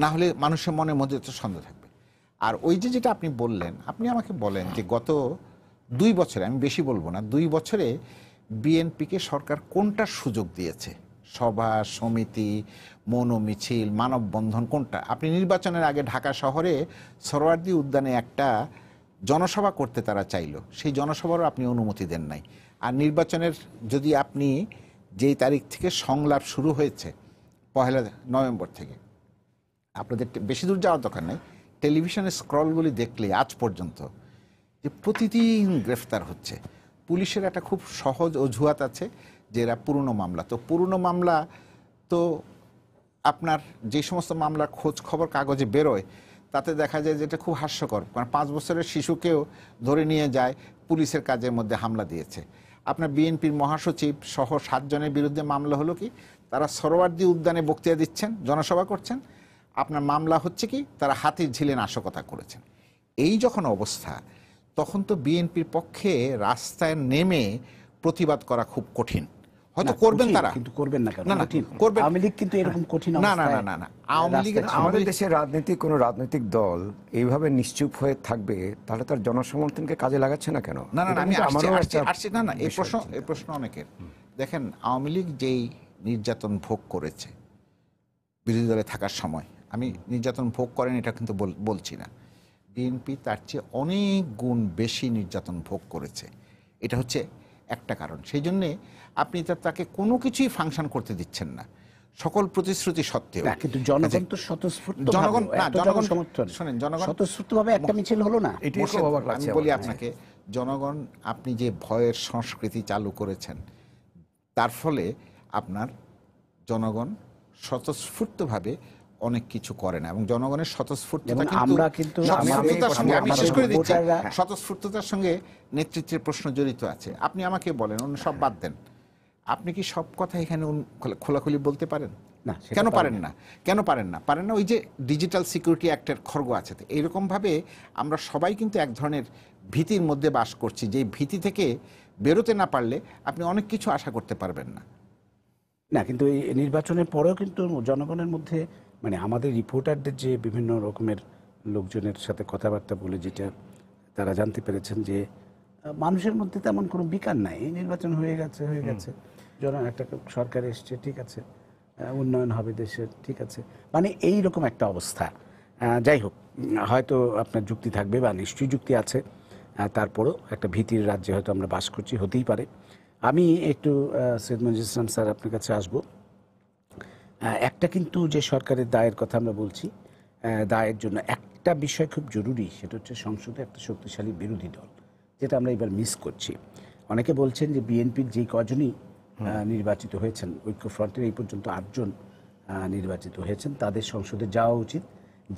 না হলে মানুষের মনের মধ্যে তো সন্দেহ থাকবে। আর ওই যেটা আপনি বললেন, আপনি আমাকে বলেন যে গত 2 বছরে, আমি বেশি বলবো না, 2 বছরে বিএনপিকে সরকার কোনটা সুযোগ দিয়েছে? সভা সমিতি, মৌন মিছিল, মানববন্ধন, কোনটা? আপনি নির্বাচনের আগে ঢাকা শহরে সরোয়ার্দী উদ্যানে একটা জনসভা করতে তারা চাইলো, সেই জনসভারও আপনি অনুমতি দেন নাই। আর নির্বাচনের যদি আপনি যেই তারিখ থেকে সংলাপ শুরু হয়েছে 1 নভেম্বর থেকে, আপনাদের বেশি দূর যাওয়ার দরকার নেই, টেলিভিশনের স্ক্রলগুলি দেখলে আজ পর্যন্ত যে প্রতিদিন গ্রেফতার হচ্ছে। পুলিশের একটা খুব সহজ অজুহাত আছে যে এরা পুরনো মামলা। তো পুরনো মামলা তো আপনার যে সমস্ত মামলার খোঁজ খবর কাগজে বেরোয়, তাতে দেখা যায় যেটা খুব হাস্যকর, কারণ 5 বছরের শিশুকেও ধরে নিয়ে যায় পুলিশের কাজের মধ্যে হামলা দিয়েছে। আপনার বিএনপির মহাসচিব সহ 7 জনের বিরুদ্ধে মামলা হলো কি, তারা সরোয়ার্দী উদ্যানে বক্তৃতা দিচ্ছেন, জনসভা করছেন। আপনার মামলা হচ্ছে কি, তারা হাতির ঝিলে নাশকতা করেছেন। এই যখন অবস্থা, তখন তো বিএনপির পক্ষে রাস্তায় নেমে প্রতিবাদ করা খুব কঠিন। হয়তো করবেন তারা, কিন্তু করবেন না কেন? না করবেন। আওয়ামী লীগ কিন্তু এরকম কঠিন না না না না আওয়ামী লীগ, আমাদের দেশের কোনো রাজনৈতিক দল এইভাবে নিশ্চুপ হয়ে থাকবে, তাহলে তার জনসমর্থনকে কাজে লাগাচ্ছে না কেন? না আমি আসছি না এই প্রশ্ন অনেকের। দেখেন, আওয়ামী লীগ যেই নির্যাতন ভোগ করেছে বিরোধী দলে থাকার সময়, আমি নির্যাতন ভোগ করেন এটা কিন্তু বলছি না, বিএনপি তার চেয়ে অনেক গুণ বেশি নির্যাতন ভোগ করেছে। এটা হচ্ছে একটা কারণ। সেই জন্যে আপনি তাকে কোনো কিছুই ফাংশন করতে দিচ্ছেন না, সকল প্রতিশ্রুতি সত্ত্বেও। কিন্তু জনগণ তো স্বতঃস্ফূর্ত, জনগণ সমর্থন, শোনেন, জনগণ স্বতঃস্ফূর্তভাবে একটা মিছিল হলো না। আমি বলি আপনাকে, জনগণ, আপনি যে ভয়ের সংস্কৃতি চালু করেছেন, তার ফলে আপনার জনগণ স্বতঃস্ফূর্তভাবে অনেক কিছু করে না, এবং জনগণের স্বতঃস্ফূর্ততার সঙ্গে নেতৃত্বের প্রশ্ন জড়িত আছে। আপনি আমাকে বলেন, অন্য সব বাদ দেন, আপনি কি সব কথা এখানে খোলাখুলি বলতে পারেন? না। কেন পারেন না? ওই যে ডিজিটাল সিকিউরিটি অ্যাক্টের খর্গ আছে। এইরকম ভাবে আমরা সবাই কিন্তু এক ধরনের ভীতির মধ্যে বাস করছি, যে ভীতি থেকে বেরোতে না পারলে আপনি অনেক কিছু আশা করতে পারবেন না। কিন্তু এই নির্বাচনের পরেও কিন্তু জনগণের মধ্যে, মানে আমাদের রিপোর্টারদের যে বিভিন্ন রকমের লোকজনের সাথে কথাবার্তা বলে যেটা তারা জানতে পেরেছেন, যে মানুষের মধ্যে তেমন কোনো বিকার নাই। নির্বাচন হয়ে গেছে, একটা সরকার এসছে, ঠিক আছে, উন্নয়ন হবে দেশের, ঠিক আছে, মানে এই রকম একটা অবস্থা। যাই হোক, হয়তো আপনার যুক্তি থাকবে বা নিশ্চয়ই যুক্তি আছে, তারপরও একটা ভীতির রাজ্যে হয়তো আমরা বাস করছি, হতেই পারে। আমি একটু সৈয়দ মঞ্জুর ইসলাম স্যার আপনার কাছে আসবো। একটা কিন্তু যে সরকারের দায়ের কথা আমরা বলছি, দায়ের জন্য একটা বিষয় খুব জরুরি, সেটা হচ্ছে সংসদে একটা শক্তিশালী বিরোধী দল, যেটা আমরা এবার মিস করছি। অনেকে বলছেন যে বিএনপির যেই কজনই নির্বাচিত হয়েছেন। ঐক্যফ্রন্টের এই পর্যন্ত 8 জন নির্বাচিত হয়েছেন। তাদের সংসদে যাওয়া উচিত,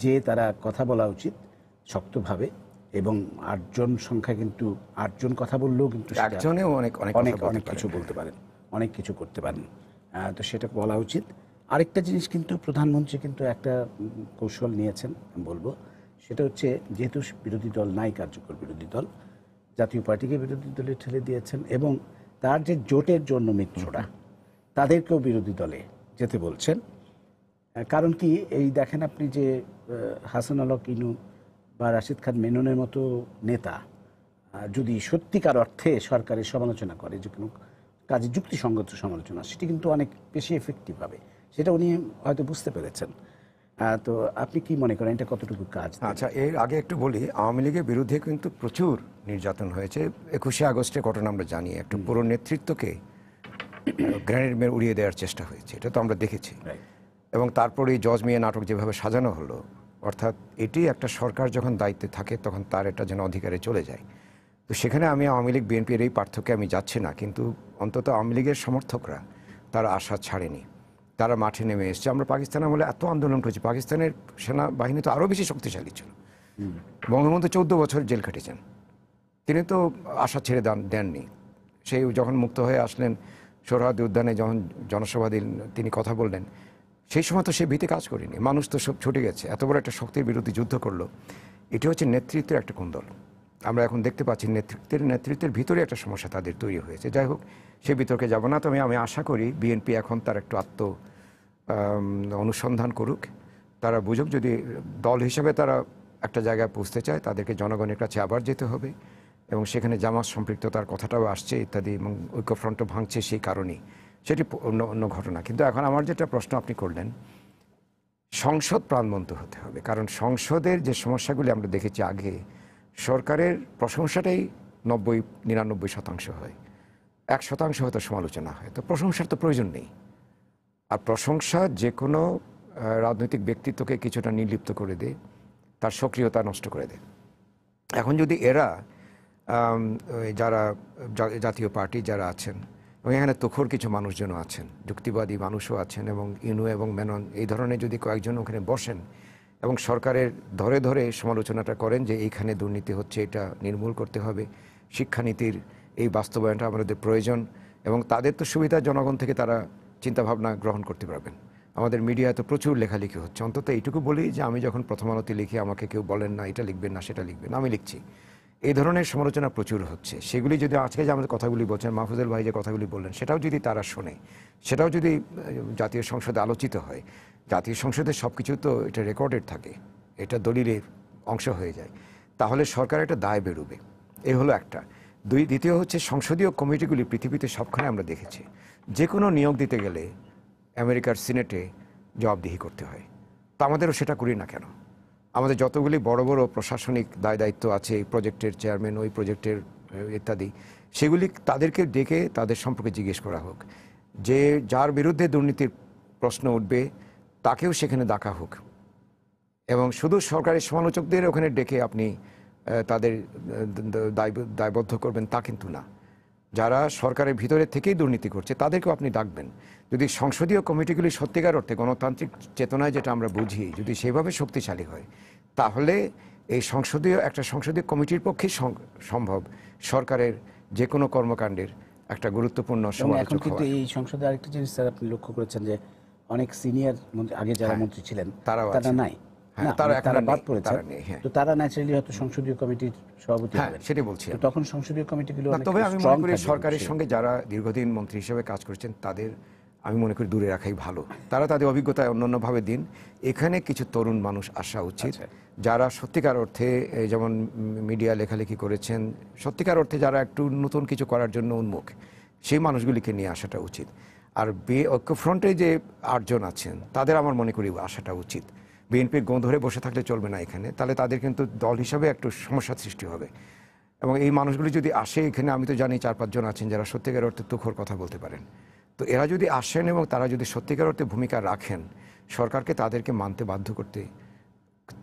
যে তারা কথা বলা উচিত শক্তভাবে, এবং 8 জন সংখ্যা কিন্তু 8 জন কথা বললেও কিন্তু একজনেও অনেক অনেক অনেক কথা বলতে অনেক পারে। কিছু বলতে পারেন, অনেক কিছু করতে পারেন। তো সেটা বলা উচিত। আরেকটা জিনিস কিন্তু প্রধানমন্ত্রী কিন্তু একটা কৌশল নিয়েছেন আমি বলবো, সেটা হচ্ছে যেহেতু বিরোধী দল নাই, কার্যকর বিরোধী দল, জাতীয় পার্টিকে বিরোধী দলে ঠেলে দিয়েছেন, এবং তার যে জোটের জন্য মিত্ররা তাদেরকেও বিরোধী দলে যেতে বলছেন। কারণ কি, এই দেখেন আপনি যে হাসানুল হক ইনু বা রাশিদ খান মেননের মতো নেতা যদি সত্যিকার অর্থে সরকারের সমালোচনা করে, যে কোনো কাজে যুক্তিসঙ্গত সমালোচনা, সেটি কিন্তু অনেক বেশি এফেক্টিভ হবে। সেটা উনি হয়তো বুঝতে পেরেছেন। তো আপনি কি মনে করেন এটা কতটুকু কাজ? আচ্ছা, এর আগে একটু বলি, আওয়ামী লীগের বিরুদ্ধে কিন্তু প্রচুর নির্যাতন হয়েছে। 21শে আগস্টের ঘটনা আমরা জানি, একটা পুরো নেতৃত্বকে গ্রেনেড মেরে উড়িয়ে দেওয়ার চেষ্টা হয়েছে, এটা তো আমরা দেখেছি। এবং তারপরে জজ মিয়া নাটক যেভাবে সাজানো হলো, অর্থাৎ এটি একটা সরকার যখন দায়িত্বে থাকে তখন তার এটা যেন অধিকারে চলে যায়। তো সেখানে আমি আওয়ামী লীগ বিএনপির এই পার্থক্যে আমি যাচ্ছি না, কিন্তু অন্তত আওয়ামী লীগের সমর্থকরা তারা আশা ছাড়েনি, তারা মাঠে নেমে এসছে। আমরা পাকিস্তান আমলে এত আন্দোলন করেছি, পাকিস্তানের সেনাবাহিনী তো আরও বেশি শক্তিশালী ছিল। বঙ্গবন্ধু 14 বছর জেল খেটেছেন, তিনি তো আশা ছেড়ে দেননি। সেই যখন মুক্ত হয়ে আসলেন, সোহরাওয়ার্দী উদ্যানে যখন জনসভা দিলেন, তিনি কথা বললেন, সেই সময় তো সে ভীতি কাজ করেনি, মানুষ তো সব ছুটে গেছে, এত বড় একটা শক্তির বিরুদ্ধে যুদ্ধ করলো। এটি হচ্ছে নেতৃত্বের একটা কুন্দল। আমরা এখন দেখতে পাচ্ছি নেতৃত্বের ভিতরে একটা সমস্যা তাদের তৈরি হয়েছে। যাই হোক, সে বিতর্কে যাব না। তবে আমি আশা করি বিএনপি এখন তার একটু অনুসন্ধান করুক, তারা বুঝুক যদি দল হিসেবে তারা একটা জায়গায় পৌঁছতে চায়, তাদেরকে জনগণের কাছে আবার যেতে হবে, এবং সেখানে জামাত সম্পৃক্ততার কথাটাও আসছে ইত্যাদি, এবং ঐক্যফ্রন্টও ভাঙছে সেই কারণেই, সেটি অন্য ঘটনা। কিন্তু এখন আমার যেটা প্রশ্ন আপনি করলেন, সংসদ প্রাণবন্ত হতে হবে, কারণ সংসদের যে সমস্যাগুলি আমরা দেখেছি আগে, সরকারের প্রশংসাটাই 90-99% হয়, 1% হয়তো সমালোচনা হয়। তো প্রশংসার তো প্রয়োজন নেই। আর প্রশংসা যে কোনো রাজনৈতিক ব্যক্তিত্বকে কিছুটা নির্লিপ্ত করে দেয়, তার সক্রিয়তা নষ্ট করে দেয়। এখন যদি এরা যারা জাতীয় পার্টি যারা আছেন, এবং এখানে তুখোর কিছু মানুষজনও আছেন, যুক্তিবাদী মানুষও আছেন, এবং ইনু এবং মেনন এই ধরনের যদি কয়েকজন ওখানে বসেন এবং সরকারের ধরে ধরে সমালোচনাটা করেন যে এইখানে দুর্নীতি হচ্ছে, এটা নির্মূল করতে হবে, শিক্ষানীতির এই বাস্তবায়নটা আমাদের প্রয়োজন, এবং তাদের তো সুবিধা জনগণ থেকে তারা চিন্তাভাবনা গ্রহণ করতে পারবেন। আমাদের মিডিয়ায় তো প্রচুর লেখালেখি হচ্ছে। অন্তত এইটুকু বলি যে আমি যখন প্রথম আলোতে লিখি, আমাকে কেউ বলেন না এটা লিখবেন না সেটা লিখবেন, আমি লিখছি। এই ধরনের সমালোচনা প্রচুর হচ্ছে। সেগুলি যদি আজকে যে আমাদের কথাগুলি বলছেন, মাহফুজুল ভাই যে কথাগুলি বললেন, সেটাও যদি তারা শোনে, সেটাও যদি জাতীয় সংসদে আলোচিত হয়, জাতীয় সংসদে সব কিছু তো এটা রেকর্ডেড থাকে, এটা দলিলের অংশ হয়ে যায়, তাহলে সরকার একটা দায় বেরোবে। এই হলো একটা। দ্বিতীয় হচ্ছে সংসদীয় কমিটিগুলি পৃথিবীতে সবখানে আমরা দেখেছি, যে কোনো নিয়োগ দিতে গেলে আমেরিকার সিনেটে জবাবদিহি করতে হয়। তা আমাদেরও সেটা করি না কেন? আমাদের যতগুলি বড় বড় প্রশাসনিক দায়িত্ব আছে, এই প্রজেক্টের চেয়ারম্যান, ওই প্রজেক্টের ইত্যাদি, সেগুলি তাদেরকে ডেকে তাদের সম্পর্কে জিজ্ঞেস করা হোক, যে যার বিরুদ্ধে দুর্নীতির প্রশ্ন উঠবে তাকেও সেখানে ডাকা হোক, এবং শুধু সরকারি সমালোচকদের ওখানে ডেকে আপনি তাদের দায়বদ্ধ করবেন তা কিন্তু না। যারা সরকারের ভিতরে থেকেই দুর্নীতি করছে তাদেরকেও আপনি ডাকবেন। যদি সংসদীয় কমিটিগুলি সত্যিকার অর্থে গণতান্ত্রিক চেতনায় যেটা আমরা বুঝি, যদি সেভাবে শক্তিশালী হয়, তাহলে এই একটা সংসদীয় কমিটির পক্ষেই সম্ভব সরকারের যে কোনো কর্মকাণ্ডের একটা গুরুত্বপূর্ণ সমালোচক হওয়া। এই সংসদে আরেকটা জিনিস স্যার আপনি লক্ষ্য করেছেন যে অনেক সিনিয়র আগে যারা মন্ত্রী ছিলেন তারা নাই, তারা বাদ পড়েছে। তো তারা ন্যাচারালি হয়তো সংসদীয় কমিটির সভাপতি হবেন, সেটাই বলছি। তখন সংসদীয় কমিটিগুলো, তবে আমি মনে করি সরকারের সঙ্গে যারা দীর্ঘদিন মন্ত্রী হিসেবে কাজ করেছেন তাদের আমি মনে করি দূরে রাখাই ভালো। তারা তাদের অভিজ্ঞতায় অন্যান্যভাবে দিন। এখানে কিছু তরুণ মানুষ আসা উচিত, যারা সত্যিকার অর্থে, যেমন মিডিয়া লেখালেখি করেছেন, সত্যিকার অর্থে যারা একটু নতুন কিছু করার জন্য উন্মুখ, সেই মানুষগুলিকে নিয়ে আসাটা উচিত। আর ঐক্যফ্রন্টে যে 8 জন আছেন তাদের আমার মনে করি আসাটা উচিত। বিএনপির গোঁ ধরে বসে থাকলে চলবে না এখানে, তাহলে তাদের কিন্তু দল হিসাবে একটু সমস্যার সৃষ্টি হবে। এবং এই মানুষগুলি যদি আসে এখানে, আমি তো জানি 4-5 জন আছেন যারা সত্যিকার অর্থে তুখোর কথা বলতে পারেন। তো এরা যদি আসেন এবং তারা যদি সত্যিকার অর্থে ভূমিকা রাখেন, সরকারকে তাদেরকে মানতে বাধ্য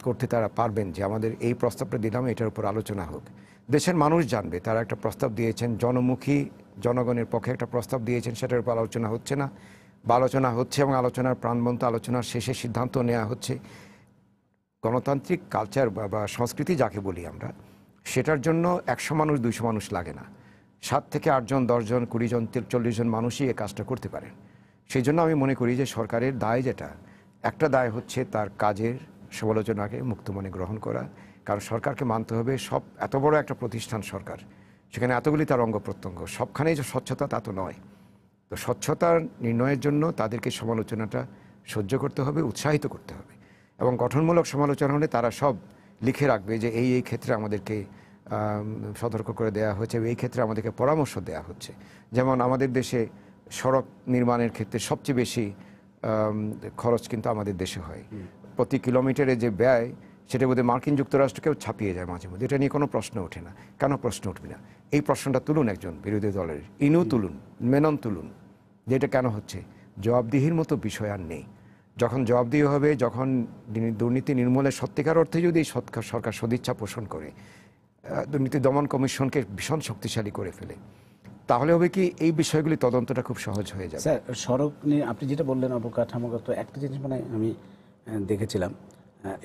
করতে তারা পারবেন যে আমাদের এই প্রস্তাবটা দিলাম, এটার উপর আলোচনা হোক। দেশের মানুষ জানবে তারা একটা প্রস্তাব দিয়েছেন, জনমুখী জনগণের পক্ষে একটা প্রস্তাব দিয়েছেন, সেটার উপর আলোচনা হচ্ছে না, বা আলোচনা হচ্ছে এবং আলোচনার প্রাণবন্ত আলোচনার শেষে সিদ্ধান্ত নেওয়া হচ্ছে। গণতান্ত্রিক কালচার বা সংস্কৃতি যাকে বলি আমরা, সেটার জন্য 100 মানুষ 200 মানুষ লাগে না, 7 থেকে 8 জন 10 জন 20 জন 40 জন মানুষই এই কাজটা করতে পারেন। সেই জন্য আমি মনে করি যে সরকারের দায় যেটা, একটা দায় হচ্ছে তার কাজের সমালোচনাকে মুক্ত মনে গ্রহণ করা। কারণ সরকারকে মানতে হবে, সব এত বড় একটা প্রতিষ্ঠান সরকার, সেখানে এতগুলি তার অঙ্গ প্রত্যঙ্গ, সবখানেই যে স্বচ্ছতা তা তো নয়। তো স্বচ্ছতার নির্ণয়ের জন্য তাদেরকে সমালোচনাটা সহ্য করতে হবে, উৎসাহিত করতে হবে, এবং গঠনমূলক সমালোচনা হলে তারা সব লিখে রাখবে যে এই ক্ষেত্রে আমাদেরকে সতর্ক করে দেওয়া হয়েছে, এই ক্ষেত্রে আমাদেরকে পরামর্শ দেওয়া হচ্ছে। যেমন আমাদের দেশে সড়ক নির্মাণের ক্ষেত্রে সবচেয়ে বেশি খরচ কিন্তু আমাদের দেশে হয়। প্রতি কিলোমিটারে যে ব্যয়, সেটা বোধহয় মার্কিন যুক্তরাষ্ট্রকেও ছাপিয়ে যায় মাঝে মধ্যে। এটা নিয়ে কোনো প্রশ্ন ওঠে না। কেন প্রশ্ন উঠবে না? এই প্রশ্নটা তুলুন একজন বিরোধী দলের, ইনু তুলুন, মেনন তুলুন, যে এটা কেন হচ্ছে। জবাবদিহির মতো বিষয় আর নেই। যখন জবাবদিহি হবে, যখন দুর্নীতি নির্মূলের সত্যিকার অর্থে যদি সরকার সদিচ্ছা পোষণ করে, দুর্নীতি দমন কমিশনকে ভীষণ শক্তিশালী করে ফেলে, তাহলে হবে কি এই বিষয়গুলি তদন্তটা খুব সহজ হয়ে যাবে। স্যার, সড়ক নিয়ে আপনি যেটা বললেন অবকাঠামোগত একটা জিনিস মানে আমি দেখেছিলাম,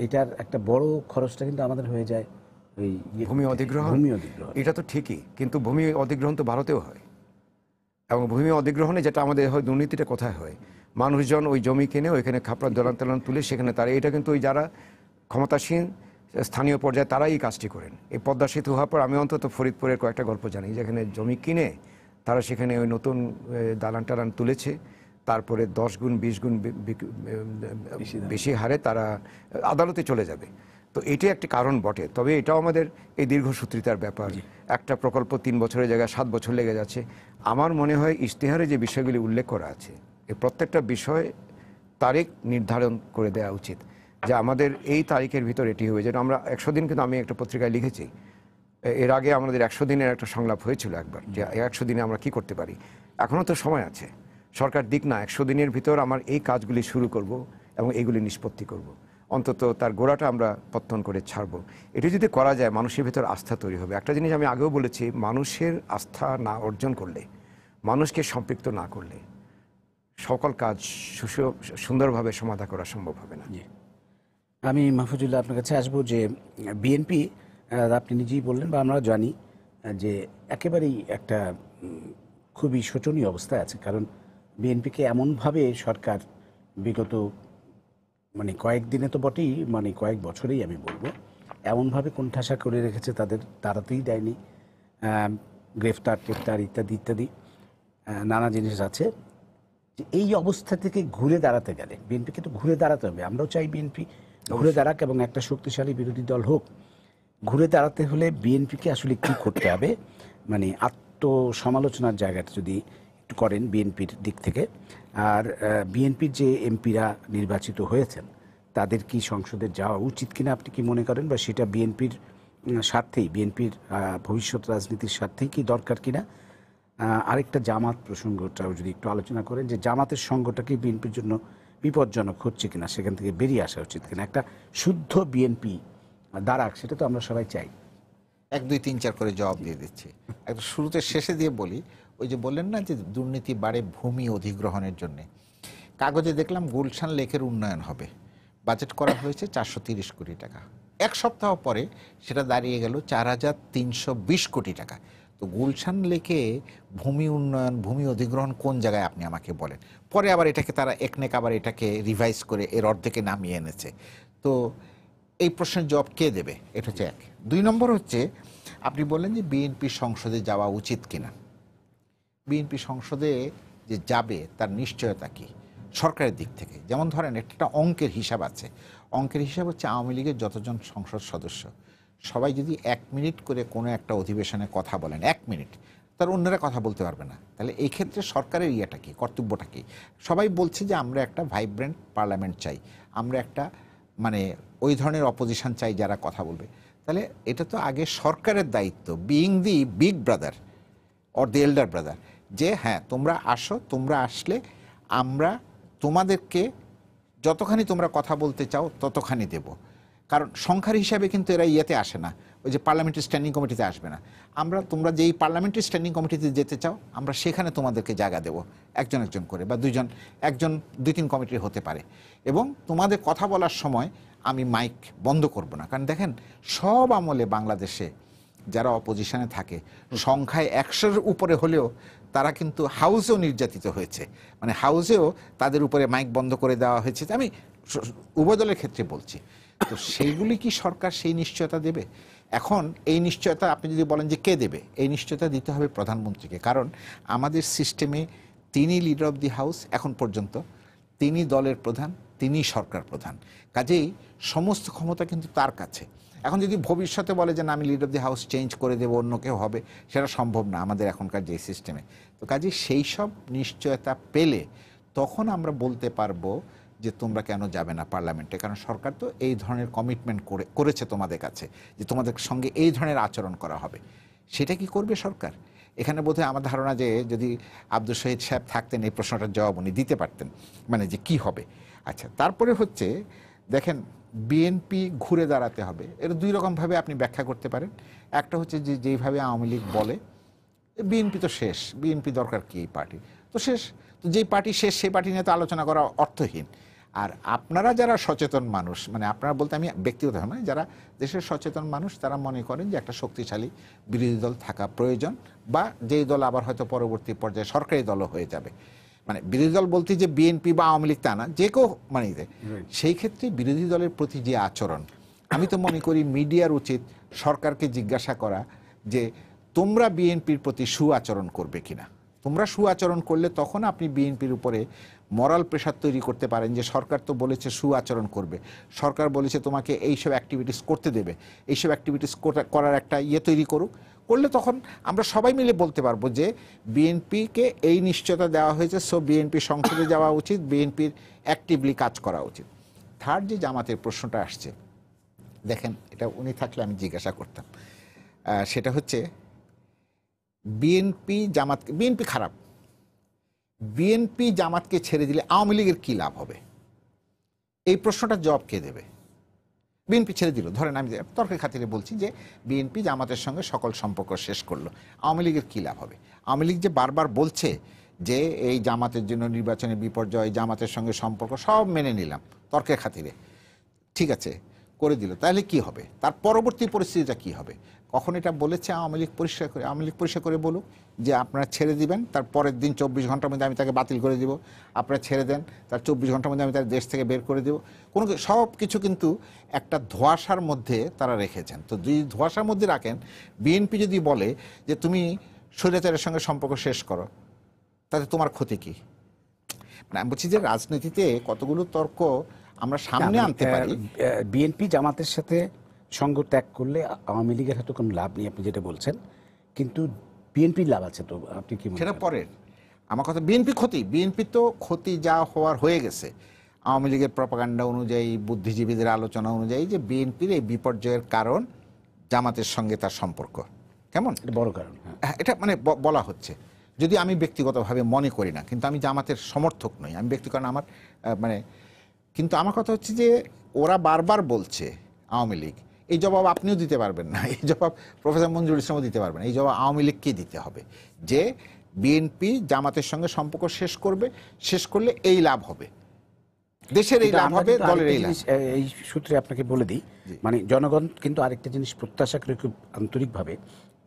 এটার একটা বড় খরচটা কিন্তু আমাদের হয়ে যায় ওই ভূমি অধিগ্রহণ। এটা তো ঠিকই, কিন্তু ভূমি অধিগ্রহণ তো ভারতেও হয়, এবং ভূমি অধিগ্রহণে যেটা আমাদের হয়, দুর্নীতিটা কোথায় হয়? মানুষজন ওই জমি কিনে ওইখানে খাপড়া দলান তেলান তুলে সেখানে তারা, এটা কিন্তু ওই যারা ক্ষমতাসীন স্থানীয় পর্যায়ে তারাই এই কাজটি করেন। এই পদ্মা সেতু হওয়ার পর আমি অন্তত ফরিদপুরের কয়েকটা গল্প জানি, যেখানে জমি কিনে তারা সেখানে ওই নতুন দালান টালান তুলেছে, তারপরে 10 গুণ 20 গুণ বেশি হারে তারা আদালতে চলে যাবে। তো এটি একটি কারণ বটে। তবে এটাও আমাদের এই দীর্ঘসূত্রিতার ব্যাপার। একটা প্রকল্প 3 বছরের জায়গায় 7 বছর লেগে যাচ্ছে। আমার মনে হয় ইশতেহারে যে বিষয়গুলি উল্লেখ করা আছে, এই প্রত্যেকটা বিষয় তারিখ নির্ধারণ করে দেওয়া উচিত, যে আমাদের এই তারিখের ভিতর এটি হবে। যেটা আমরা 100 দিন, কিন্তু আমি একটা পত্রিকায় লিখেছি, এর আগে আমাদের 100 দিনের একটা সংলাপ হয়েছিল একবার, যে 100 দিনে আমরা কি করতে পারি। এখনও তো সময় আছে, সরকার দিক না 100 দিনের ভিতর আমার এই কাজগুলি শুরু করব এবং এইগুলি নিষ্পত্তি করব, অন্তত তার গোড়াটা আমরা পত্তন করে ছাড়ব। এটি যদি করা যায়, মানুষের ভিতর আস্থা তৈরি হবে। একটা জিনিস আমি আগেও বলেছি, মানুষের আস্থা না অর্জন করলে, মানুষকে সম্পৃক্ত না করলে, সকল কাজ সুন্দরভাবে সমাধা করা সম্ভব হবে না। আমি মাহফুজুল্লাহ আপনার কাছে আসবো, যে বিএনপি আপনি নিজেই বললেন বা আমরা জানি যে একেবারেই একটা খুবই শোচনীয় অবস্থায় আছে। কারণ বিএনপিকে এমনভাবে সরকার বিগত মানে কয়েকদিনে তো বটেই, মানে কয়েক বছরেই আমি বলবো, এমনভাবে কোণঠাসা করে রেখেছে, তাদের দাঁড়াতেই দেয়নি। গ্রেফতার টেফতার ইত্যাদি ইত্যাদি নানা জিনিস আছে। যে এই অবস্থা থেকে ঘুরে দাঁড়াতে গেলে বিএনপিকে তো ঘুরে দাঁড়াতে হবে। আমরাও চাই বিএনপি ঘুরে দাঁড়াক এবং একটা শক্তিশালী বিরোধী দল হোক। ঘুরে দাঁড়াতে হলে বিএনপিকে আসলে কী করতে হবে, মানে আত্মসমালোচনার জায়গাটা যদি একটু করেন বিএনপির দিক থেকে। আর বিএনপির যে এমপিরা নির্বাচিত হয়েছেন, তাদের কি সংসদে যাওয়া উচিত কিনা আপনি কি মনে করেন, বা সেটা বিএনপির স্বার্থেই, বিএনপির ভবিষ্যৎ রাজনীতির স্বার্থেই কি দরকার কিনা? আরেকটা জামাত প্রসঙ্গটাও যদি একটু আলোচনা করেন, যে জামাতের সঙ্গটা কি বিএনপির জন্য বিপজ্জনক হচ্ছে কিনা, সেখান থেকে বেরিয়ে আসা উচিত কিনা, একটা শুদ্ধ বিএনপি দাঁড়াক, সেটা তো আমরা সবাই চাই। 1 2 3 4 করে জবাব দিয়ে দিচ্ছি। একটা শুরুতে শেষে দিয়ে বলি, ওই যে বললেন না যে দুর্নীতি বাড়ে ভূমি অধিগ্রহণের জন্য, কাগজে দেখলাম গুলশান লেকের উন্নয়ন হবে, বাজেট করা হয়েছে 430 কোটি টাকা। 1 সপ্তাহ পরে সেটা দাঁড়িয়ে গেল 4320 কোটি টাকা। তো গুলশান লেকে ভূমি উন্নয়ন, ভূমি অধিগ্রহণ কোন জায়গায় আপনি আমাকে বলেন। পরে আবার এটাকে তারা একনেক আবার এটাকে রিভাইজ করে এর অর্ধেকে নামিয়ে এনেছে। তো এই প্রশ্নের জবাব কে দেবে? এটা হচ্ছে 1। 2 নম্বর হচ্ছে, আপনি বললেন যে বিএনপি সংসদে যাওয়া উচিত কিনা। বিএনপি সংসদে যে যাবে তার নিশ্চয়তা কি সরকারের দিক থেকে? যেমন ধরেন, একটা অঙ্কের হিসাব আছে। অঙ্কের হিসাব হচ্ছে, আওয়ামী লীগের যতজন সংসদ সদস্য সবাই যদি 1 মিনিট করে কোনো একটা অধিবেশনে কথা বলেন, 1 মিনিট, তার অন্যরা কথা বলতে পারবে না। তাহলে এই ক্ষেত্রে সরকারের ইয়েটা কি, কর্তব্যটা কি? সবাই বলছে যে আমরা একটা ভাইব্রেন্ট পার্লামেন্ট চাই, আমরা একটা মানে ওই ধরনের অপোজিশন চাই যারা কথা বলবে। তাহলে এটা তো আগে সরকারের দায়িত্ব, being the big brother or the elder brother, যে হ্যাঁ তোমরা আসো, তোমরা আসলে আমরা তোমাদেরকে যতখানি তোমরা কথা বলতে চাও ততখানি দেব। কারণ সংখ্যার হিসাবে কিন্তু এরা ইয়েতে আসে না, ওই যে পার্লামেন্টারি স্ট্যান্ডিং কমিটিতে আসবে না। তোমরা যেই পার্লামেন্টারি স্ট্যান্ডিং কমিটিতে যেতে চাও আমরা সেখানে তোমাদেরকে জায়গা দেবো, একজন একজন করে, বা একজন 2-3 কমিটির হতে পারে। এবং তোমাদের কথা বলার সময় আমি মাইক বন্ধ করব না। কারণ দেখেন, সব আমলে বাংলাদেশে যারা অপোজিশনে থাকে সংখ্যায় 100-র উপরে হলেও তারা কিন্তু হাউসেও নির্যাতিত হয়েছে, মানে হাউসেও তাদের উপরে মাইক বন্ধ করে দেওয়া হয়েছে। আমি উভয় দলের ক্ষেত্রে বলছি। তো সেইগুলি কি সরকার সেই নিশ্চয়তা দেবে? এখন এই নিশ্চয়তা আপনি যদি বলেন যে কে দেবে, এই নিশ্চয়তা দিতে হবে প্রধানমন্ত্রীকে। কারণ আমাদের সিস্টেমে তিনি লিডার অব দি হাউস, এখন পর্যন্ত তিনি দলের প্রধান, তিনি সরকার প্রধান, কাজেই সমস্ত ক্ষমতা কিন্তু তার কাছে। এখন যদি ভবিষ্যতে বলে যে না আমি leader of the house change করে দেবো, অন্য কেউ হবে, সেটা সম্ভব না আমাদের এখনকার যে সিস্টেমে। তো কাজেই সেই সব নিশ্চয়তা পেলে তখন আমরা বলতে পারবো যে তোমরা কেন যাবে না পার্লামেন্টে। কারণ সরকার তো এই ধরনের কমিটমেন্ট করেছে তোমাদের কাছে যে তোমাদের সঙ্গে এই ধরনের আচরণ করা হবে। সেটা কি করবে সরকার? এখানে বোধহয় আমার ধারণা যে যদি আব্দুল শহীদ সাহেব থাকতেন এই প্রশ্নটার জবাব উনি দিতে পারতেন, মানে যে কি হবে। আচ্ছা, তারপরে হচ্ছে দেখেন, বিএনপি ঘুরে দাঁড়াতে হবে, এর 2 রকমভাবে আপনি ব্যাখ্যা করতে পারেন। একটা হচ্ছে যে যেইভাবে আওয়ামী লীগ বলে বিএনপি তো শেষ, বিএনপি দরকার কি, এই পার্টি তো শেষ, তো যেই পার্টি শেষ সেই পার্টি নিয়ে তো আলোচনা করা অর্থহীন। আর আপনারা যারা সচেতন মানুষ, মানে আপনারা বলতে আমি ব্যক্তিগতভাবে, মানে যারা দেশের সচেতন মানুষ, তারা মনে করেন যে একটা শক্তিশালী বিরোধী দল থাকা প্রয়োজন, বা যেই দল আবার হয়তো পরবর্তী পর্যায়ে সরকারি দলও হয়ে যাবে। মানে বিরোধী দল বলতে যে বিএনপি বা আওয়ামী লীগ তা না, যে কেউ মানে সেই ক্ষেত্রে বিরোধী দলের প্রতি যে আচরণ, আমি তো মনে করি মিডিয়ার উচিত সরকারকে জিজ্ঞাসা করা যে তোমরা বিএনপির প্রতি সুআচরণ করবে কিনা। তোমরা সুআচরণ করলে তখন আপনি বিএনপির উপরে মরাল প্রেশার তৈরি করতে পারেন যে সরকার তো বলেছে সুআচরণ করবে, সরকার বলেছে তোমাকে এইসব অ্যাক্টিভিটিস করতে দেবে, এইসব অ্যাক্টিভিটিস করার একটা তৈরি করলে তখন আমরা সবাই মিলে বলতে পারবো যে বিএনপিকে এই নিশ্চয়তা দেওয়া হয়েছে, সো বিএনপি সংসদে যাওয়া উচিত, বিএনপির অ্যাক্টিভলি কাজ করা উচিত। থার্ড যে জামাতের প্রশ্নটা আসছে, দেখেন এটা উনি থাকলে আমি জিজ্ঞাসা করতাম, সেটা হচ্ছে বিএনপি খারাপ, বিএনপি জামাতকে ছেড়ে দিলে আওয়ামী লীগের কী লাভ হবে? এই প্রশ্নটার জবাব কে দেবে? বিএনপি ছেড়ে দিল, ধরেন আমি তর্কের খাতিরে বলছি যে বিএনপি জামাতের সঙ্গে সকল সম্পর্ক শেষ করলো, আওয়ামী লীগের কী লাভ হবে? আওয়ামী লীগ যে বারবার বলছে যে এই জামাতের জন্য নির্বাচনে বিপর্যয়, জামাতের সঙ্গে সম্পর্ক সব মেনে নিলাম তর্কের খাতিরে, ঠিক আছে করে দিল, তাহলে কি হবে? তার পরবর্তী পরিস্থিতিটা কি হবে? কখন এটা বলেছে আওয়ামী লীগ পরিষ্কার করে বলুক যে আপনারা ছেড়ে দিবেন, তার পরের দিন 24 ঘন্টার মধ্যে আমি তাকে বাতিল করে দিব, আপনারা ছেড়ে দেন, তার 24 ঘন্টার মধ্যে আমি তার দেশ থেকে বের করে দেব। সব কিছু কিন্তু একটা ধোঁয়াশার মধ্যে তারা রেখেছেন। তো যদি ধোঁয়াশার মধ্যে রাখেন, বিএনপি যদি বলে যে তুমি স্বৈরাচারের সঙ্গে সম্পর্ক শেষ করো, তাতে তোমার ক্ষতি কি? মানে আমি বলছি যে রাজনীতিতে কতগুলো তর্ক আমরা সামনে আনতে পারি। বিএনপি জামাতের সাথে সঙ্গ ত্যাগ করলে আওয়ামী লীগের হয়তো কোনো লাভ নেই, আপনি যেটা বলছেন, কিন্তু বিএনপির লাভ আছে। তো আপনি কি সেটা পরের আমার কথা, বিএনপি তো ক্ষতি যা হওয়ার হয়ে গেছে। আওয়ামী লীগের প্রপাগান্ডা অনুযায়ী, বুদ্ধিজীবীদের আলোচনা অনুযায়ী যে বিএনপির এই বিপর্যয়ের কারণ জামাতের সঙ্গে তার সম্পর্ক, কেমন বড় কারণ, এটা মানে বলা হচ্ছে। যদি আমি ব্যক্তিগতভাবে মনে করি না, কিন্তু আমি জামাতের সমর্থক নই, আমি ব্যক্তিগত আমার মানে, কিন্তু আমার কথা হচ্ছে যে ওরা বারবার বলছে আওয়ামী লীগ, এই জবাব আপনিও দিতে পারবেন না, এই জবাব প্রফেসর মঞ্জুর ইসলামও দিতে পারবেন না, এই জবাব আওয়ামী লীগকেই দিতে হবে যে বিএনপি জামাতের সঙ্গে সম্পর্ক শেষ করলে এই লাভ হবে, দেশের এই লাভ হবে, দলের এই লাভ। এই সূত্রে আপনাকে বলে দিই, মানে জনগণ কিন্তু আরেকটা জিনিস প্রত্যাশা করে খুব আন্তরিকভাবে,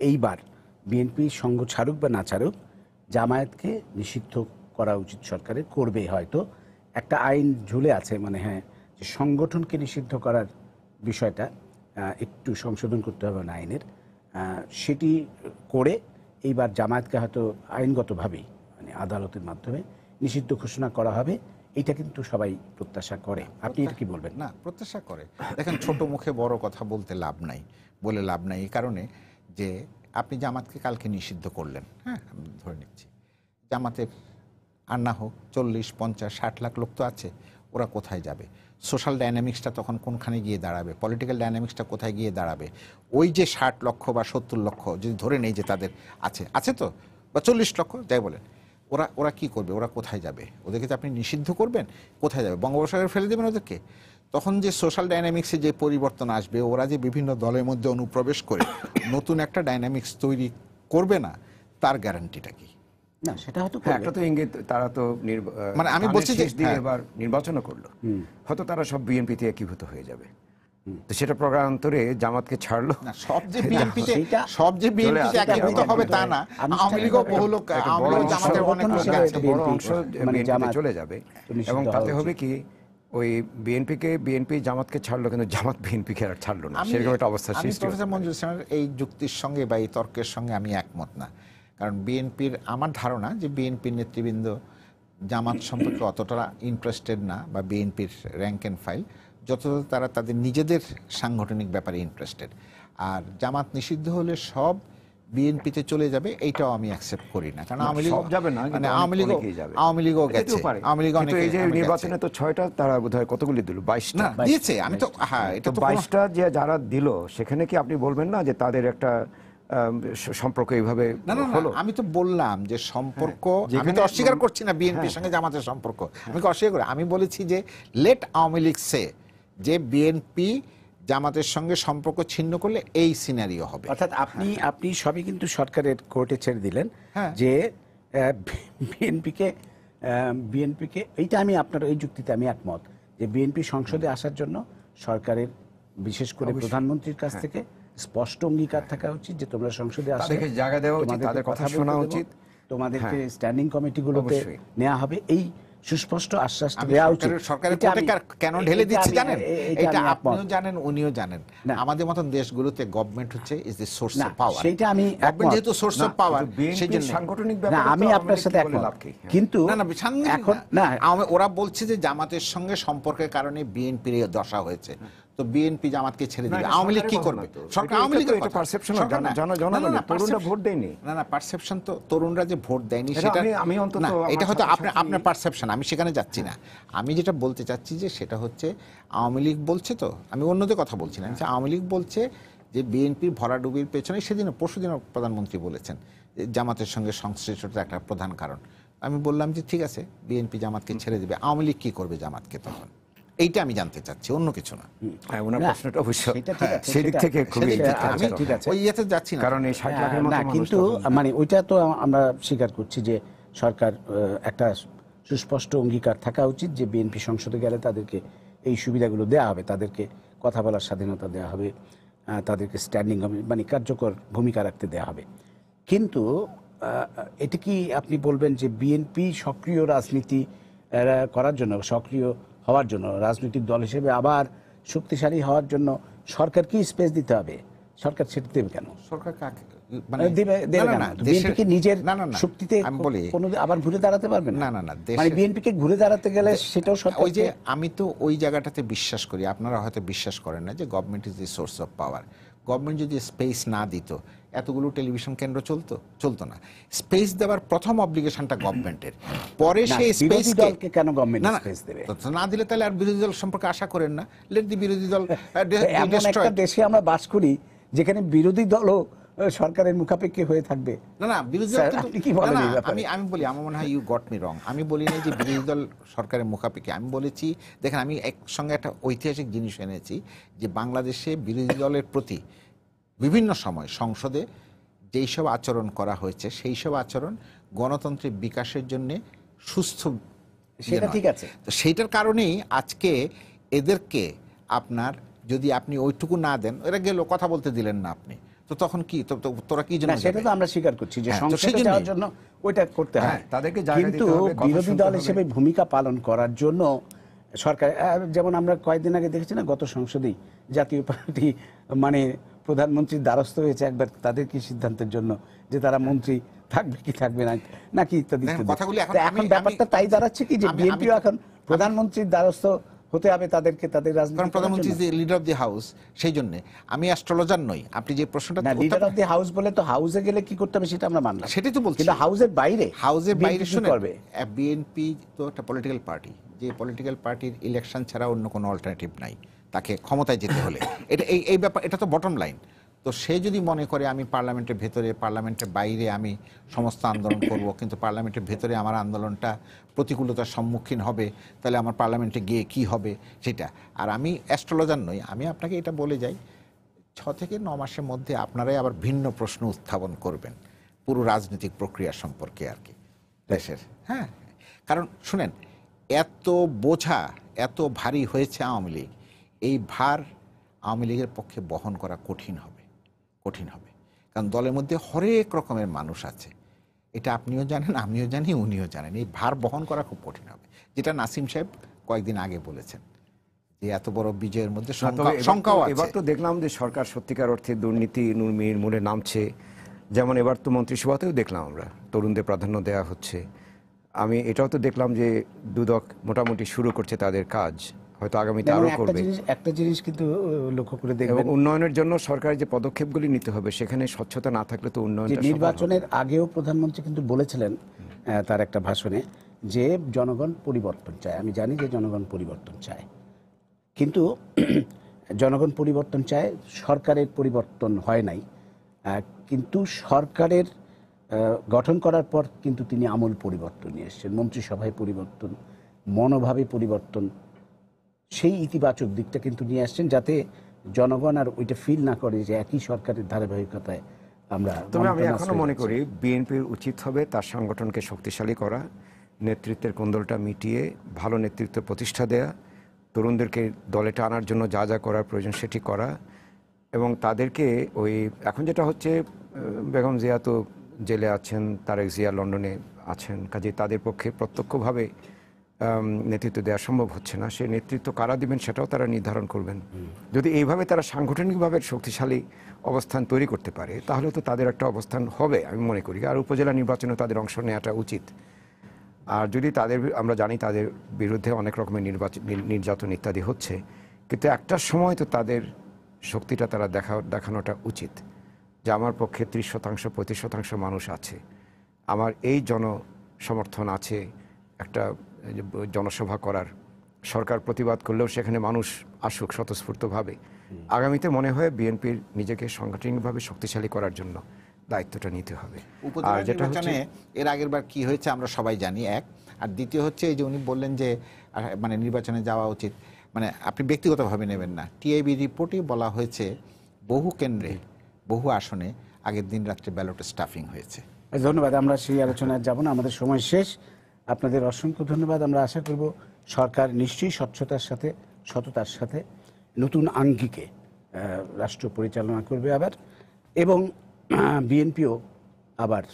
এইবার বিএনপি সঙ্গ ছাড়ুক বা না ছাড়ুক, জামায়াতকে নিষিদ্ধ করা উচিত সরকারের, করবে হয়তো। একটা আইন ঝুলে আছে, মানে হ্যাঁ, যে সংগঠনকে নিষিদ্ধ করার বিষয়টা একটু সংশোধন করতে হবে না আইনের, সেটি করে এইবার জামায়াতকে হয়তো আইনগতভাবেই, মানে আদালতের মাধ্যমে নিষিদ্ধ ঘোষণা করা হবে। এটা কিন্তু সবাই প্রত্যাশা করে। আপনি এটা কি বলবেন? না, প্রত্যাশা করে। দেখেন, ছোট মুখে বড় কথা বলতে লাভ নাই, বলে লাভ নাই, এই কারণে যে আপনি জামাতকে কালকে নিষিদ্ধ করলেন, হ্যাঁ আমি ধরে নিচ্ছি, জামাতের আর না হোক 40, 50, 60 লাখ লোক তো আছে, ওরা কোথায় যাবে? সোশ্যাল ডায়নামিক্সটা তখন কোনখানে গিয়ে দাঁড়াবে? পলিটিক্যাল ডায়নামিক্সটা কোথায় গিয়ে দাঁড়াবে? ওই যে 60 লক্ষ বা 70 লক্ষ যদি ধরে নেই যে তাদের আছে তো, বা 40 লক্ষ যাই বলেন, ওরা কি করবে? ওরা কোথায় যাবে? ওদেরকে তো আপনি নিষিদ্ধ করবেন, কোথায় যাবে? বঙ্গোপসাগরে ফেলে দেবেন ওদেরকে? তখন যে সোশ্যাল ডাইনামিক্সে যে পরিবর্তন আসবে, ওরা যে বিভিন্ন দলের মধ্যে অনুপ্রবেশ করে নতুন একটা ডাইনামিক্স তৈরি করবে না, তার গ্যারান্টিটা কি? না সেটা হয়তো হ্যাঁ, একটা তো ইঙ্গিত, তারা তো মানে আমি বলছি যে এবার নির্বাচনও করলো, হয়তো তারা সব বিএনপিতে একীভূত হয়ে যাবে, তো সেটা প্রকারান্তরে জামাতকে ছাড়লো। না, সব যে বিএনপিতে একীভূত হবে তা না, আওয়ামী লীগও বহু লোক, আওয়ামী লীগ জামাতের অনেক লোক আছে, বড় অংশ বিএনপিতে চলে যাবে, এবং তাতে হবে কি ওই বিএনপি জামাতকে ছাড়লো, কিন্তু জামাত বিএনপিকে আর ছাড়লো না, সেরকম একটা অবস্থা সৃষ্টি হবে। প্রফেসর মঞ্জুর ইসলামের এই যুক্তির সঙ্গে বা এই তর্কের সঙ্গে আমি একমত না। কারণ বিএনপির, আমার ধারণা যে বিএনপির নেতৃবৃন্দ জামাত সম্পর্কে অতটা ইন্টারেস্টেড না, বা বিএনপির র্যাঙ্ক অ্যান্ড ফাইল, যতটা তারা তাদের নিজেদের সাংগঠনিক ব্যাপারে ইন্টারেস্টেড। আর জামাত নিষিদ্ধ হলে সব বিএনপিতে চলে যাবে, এইটাও আমি অ্যাকসেপ্ট করি না। কারণ আওয়ামী লীগ যাবে না, মানে আওয়ামী লীগও গেছে, আওয়ামী লীগ অনেক, এই যে নির্বাচনে তো 6টা, তারা বোধহয় কতগুলি দিল, 22টা দিয়েছে। আমি তো হ্যাঁ, এটা তো 22টা যে যারা দিল, সেখানে কি আপনি বলবেন না যে তাদের একটা সম্পর্ক এইভাবে হলো? আমি তো বললাম যে সম্পর্ক, আমি তো অস্বীকার করছি না বিএনপির সঙ্গে জামাতের সম্পর্ক, আমি অস্বীকার করি। আমি বলেছি যে লেট আওয়ামী লীগ সে যে বিএনপি জামাতের সঙ্গে সম্পর্ক ছিন্ন করলে এই সিনারিও হবে। অর্থাৎ আপনি সবই কিন্তু সরকারের কোর্টে ছেড়ে দিলেন যে বিএনপিকে এইটা আমি আপনার এই যুক্তিতে আমি একমত যে বিএনপি সংসদে আসার জন্য সরকারের, বিশেষ করে প্রধানমন্ত্রীর কাছ থেকে স্পষ্ট অঙ্গীকার থাকা উচিত যে তোমরা সংসদে আসলে তাদেরকে জায়গা দেওয়া উচিত, তাদের কথা শোনা উচিত, তোমাদেরকে স্ট্যান্ডিং কমিটিগুলোতে নেওয়া হবে, এই সুস্পষ্ট আশ্বাসটা দেওয়া উচিত। সরকারের কোর্টে কেন ঢেলে দিচ্ছে জানেন? এটা আপনিও জানেন, উনিও জানেন। আমাদের মতন দেশগুলোতে গভর্নমেন্ট হচ্ছে is the source of power. সেটা আমি গভর্নমেন্ট যেহেতু সোর্স অফ পাওয়ার, সেজন্য সাংগঠনিক না, ব্যাপারে আমি আপনার সাথে একমত, কিন্তু এখন না, ওরা বলছে যে জামাতের সঙ্গে সম্পর্কের কারণে বিএনপির এই দশা হয়েছে, তো বিএনপি জামাতকে ছেড়ে দিবে, আওয়ামী লীগ কি করবে? সরকার আওয়ামী লীগের এটা পারসেপশন, তরুণরা ভোট দেয়নি। না, পারসেপশন তো তরুণরা যে ভোট দেয়নি সেটা আমি অন্তত, এটা হয়তো আপনার পারসেপশন, আমি সেখানে যাচ্ছি না। আমি যেটা বলতে চাচ্ছি যে সেটা হচ্ছে আওয়ামী লীগ বলছে, তো আমি অন্যদের কথা বলছি না, আওয়ামী লীগ বলছে যে বিএনপির ভরাডুবির পেছনে, পরশুদিনও প্রধানমন্ত্রী বলেছেন জামাতের সঙ্গে সংশ্লিষ্টতা একটা প্রধান কারণ। আমি বললাম যে ঠিক আছে, বিএনপি জামাতকে ছেড়ে দেবে, আওয়ামী লীগ কি করবে জামাতকে তখন? এইটা আমি জানতে চাচ্ছি, অন্য কিছু না। ওনার প্রশ্নটা অবশ্য সেদিক থেকে খুবই ঠিক আছে, ওই ইয়েতে যাচ্ছি না, কারণ এই 60 লাখের মতো কিন্তু মানে ওইটা তো আমরা স্বীকার করছি যে সরকার একটা সুস্পষ্ট অঙ্গীকার থাকা উচিত যে বিএনপি সংসদে গেলে তাদেরকে এই সুবিধাগুলো দেওয়া হবে, তাদেরকে কথা বলার স্বাধীনতা দেওয়া হবে, তাদেরকে স্ট্যান্ডিং মানে কার্যকর ভূমিকা রাখতে দেওয়া হবে। কিন্তু এটা কি আপনি বলবেন যে বিএনপি সক্রিয় রাজনীতি করার জন্য, সক্রিয় হওয়ার জন্য, রাজনৈতিক দল হিসেবে আবার শক্তিশালী হওয়ার জন্য সরকার কি স্পেস দিতে হবে? সরকার সেটা দেবে কেন? সরকার বিএনপিকে নিজের শক্তিতে আবার ঘুরে দাঁড়াতে পারবে না। মানে বিএনপিকে ঘুরে দাঁড়াতে গেলে সেটাও ওই যে, আমি তো ওই জায়গাটাতে বিশ্বাস করি, আপনারা হয়তো বিশ্বাস করেন না, যে government is the source of power. Government যদি স্পেস না দিত, এতগুলো টেলিভিশন কেন্দ্র চলতো না। স্পেস দেওয়ার প্রথম অব্লিগেশনটা গভর্নমেন্টের, পরে সেই স্পেস কেন গভর্নমেন্ট স্পেস দেবে? না দিলে তাহলে আর বিরোধী দল সম্পর্কে আশা করেন না। লেট দি বিরোধী দল, এমন একটা দেশে আমরা বাস করি যেখানে বিরোধী দলও সরকারের মুখাপেক্ষী হয়ে থাকবে। না বিরোধী দল, আমি বলি, আমার মনে হয় ইউ গট মি রং। আমি বলি না যে বিরোধী দল সরকারের মুখাপেক্ষী, আমি বলেছি দেখেন, আমি একসঙ্গে একটা ঐতিহাসিক জিনিস এনেছি যে বাংলাদেশে বিরোধী দলের প্রতি বিভিন্ন সময় সংসদে যেই সব আচরণ করা হয়েছে, সেই সব আচরণ গণতন্ত্রের বিকাশের জন্য সুস্থ, সেটা ঠিক আছে। তো সেইটার কারণেই আজকে এদেরকে আপনার, যদি আপনি ওইটুকু না দেন, এরা গেল, কথা বলতে দিলেন না আপনি, তো তখন কি তোরা কি জন্য? সেটা তো আমরা স্বীকার করছি যে সংসদে যাওয়ার জন্য ওইটা করতে হয়, তাদেরকে কিন্তু বিরোধী দল হিসেবে ভূমিকা পালন করার জন্য সরকার, যেমন আমরা কয়েকদিন আগে দেখেছি না, গত সংসদেই জাতীয় পার্টি মানে প্রধানমন্ত্রীর দ্বারস্থ হয়েছে একবার তাদের কি সিদ্ধান্তের জন্য, যে তারা মন্ত্রী থাকবে কি থাকবে না নাকি ইত্যাদি। এখন ব্যাপারটা তাই দাঁড়াচ্ছে কি যে বিএনপিও এখন প্রধানমন্ত্রীর দ্বারস্থ হতে হবে তাদেরকে, তাদের রাজনীতি। প্রধানমন্ত্রী যে লিডার অফ দি হাউস, সেই জন্য আমি অ্যাস্ট্রোলজার নই। আপনি যে প্রশ্নটা, লিডার অফ দি হাউস বলে তো হাউসে গেলে কি করতে হবে সেটা আমরা মানলাম, সেটাই তো বলছি। কিন্তু হাউসের বাইরে শুনে বিএনপি তো একটা পলিটিক্যাল পার্টি, যে পলিটিক্যাল পার্টির ইলেকশন ছাড়া অন্য কোনো অল্টারনেটিভ নাই তাকে ক্ষমতায় যেতে হলে। এটা এই ব্যাপার, এটা তো বটম লাইন। তো সে যদি মনে করে আমি পার্লামেন্টের ভেতরে পার্লামেন্টের বাইরে আমি সমস্ত আন্দোলন করব, কিন্তু পার্লামেন্টের ভেতরে আমার আন্দোলনটা প্রতিকূলতার সম্মুখীন হবে, তাহলে আমার পার্লামেন্টে গিয়ে কি হবে সেটা। আর আমি অ্যাস্ট্রোলজার নই, আমি আপনাকে এটা বলে যাই 6 থেকে 9 মাসের মধ্যে আপনারাই আবার ভিন্ন প্রশ্ন উত্থাপন করবেন পুরো রাজনৈতিক প্রক্রিয়া সম্পর্কে আর কি দেশের। হ্যাঁ, কারণ শুনেন, এত বোঝা এত ভারী হয়েছে আওয়ামী লীগ, এই ভার আওয়ামী লীগের পক্ষে বহন করা কঠিন হবে, কঠিন হবে। কারণ দলের মধ্যে হরেক রকমের মানুষ আছে, এটা আপনিও জানেন, আমিও জানি, উনিও জানেন। এই ভার বহন করা খুব কঠিন হবে, যেটা নাসিম সাহেব কয়েকদিন আগে বলেছেন যে এত বড় বিজয়ের মধ্যে শঙ্কাও আছে। এবার তো দেখলাম যে সরকার সত্যিকার অর্থে দুর্নীতি নির্মূলে নামছে। যেমন এবার তো মন্ত্রিসভাতেও দেখলাম আমরা তরুণদের প্রাধান্য দেওয়া হচ্ছে। আমি এটাও তো দেখলাম যে দুদক মোটামুটি শুরু করছে তাদের কাজ, হয়তো আগামীতে আরো করবে। একটা জিনিস কিন্তু লক্ষ্য করে এবং দেখবেন, উন্নয়নের জন্য সরকারের যে পদক্ষেপগুলি নিতে হবে সেখানে স্বচ্ছতা না থাকলে তো উন্নয়নটা সফল হবে না। নির্বাচনের আগেও প্রধানমন্ত্রী কিন্তু বলেছিলেন তার একটা ভাষণে যে জনগণ পরিবর্তন চায়। আমি জানি যে জনগণ পরিবর্তন চায়, কিন্তু জনগণ পরিবর্তন চায়, সরকারের পরিবর্তন হয় নাই। কিন্তু সরকারের গঠন করার পর কিন্তু তিনি আমূল পরিবর্তন নিয়ে এসেছেন, মন্ত্রিসভায় পরিবর্তন, মনোভাবে পরিবর্তন, সেই ইতিবাচক দিকটা কিন্তু নিয়ে আসছেন, যাতে জনগণ আর ওইটা ফিল না করে যে একই সরকারের ধারাবাহিকতায় আমরা। তবে আমি এখনো মনে করি বিএনপির উচিত হবে তার সংগঠনকে শক্তিশালী করা, নেতৃত্বের কোন্দলটা মিটিয়ে ভালো নেতৃত্ব প্রতিষ্ঠা দেয়া, তরুণদেরকে দলে টানার জন্য যা যা করার প্রয়োজন সেটি করা, এবং তাদেরকে ওই এখন যেটা হচ্ছে বেগম জিয়া তো জেলে আছেন, তারেক জিয়া লন্ডনে আছেন, কাজে তাদের পক্ষে প্রত্যক্ষভাবে নেতৃত্ব দেওয়া সম্ভব হচ্ছে না। সেই নেতৃত্ব কারা দিবেন সেটাও তারা নির্ধারণ করবেন। যদি এইভাবে তারা সাংগঠনিকভাবে শক্তিশালী অবস্থান তৈরি করতে পারে তাহলে তো তাদের একটা অবস্থান হবে আমি মনে করি। আর উপজেলা নির্বাচনে তাদের অংশ নেওয়াটা উচিত। আর যদি তাদের, আমরা জানি তাদের বিরুদ্ধে অনেক রকমের নির্যাতন ইত্যাদি হচ্ছে, কিন্তু একটা সময় তো তাদের শক্তিটা তারা দেখানোটা উচিত যে আমার পক্ষে 30% 35% মানুষ আছে, আমার এই জনসমর্থন আছে, একটা জনসভা করার, সরকার প্রতিবাদ করলেও সেখানে মানুষ আসুক স্বতঃস্ফূর্তভাবে। আগামীতে মনে হয় বিএনপির নিজেকে সাংগঠনিকভাবে শক্তিশালী করার জন্য দায়িত্বটা নিতে হবে। আর যেটা হচ্ছে এর আগের বার কি হয়েছে আমরা সবাই জানি, এক। আর দ্বিতীয় হচ্ছে এই যে উনি বললেন যে মানে নির্বাচনে যাওয়া উচিত, মানে আপনি ব্যক্তিগতভাবে নেবেন না, টিআইবি রিপোর্টেই বলা হয়েছে বহু কেন্দ্রে বহু আসনে আগের দিন রাত্রে ব্যালট স্টাফিং হয়েছে। ধন্যবাদ, আমরা সেই আলোচনায় যাব না, আমাদের সময় শেষ। আপনাদের অসংখ্য ধন্যবাদ। আমরা আশা করব সরকার নিশ্চয়ই স্বচ্ছতার সাথে, সততার সাথে নতুন আঙ্গিকে রাষ্ট্র পরিচালনা করবে আবার, এবং বিএনপিও আবার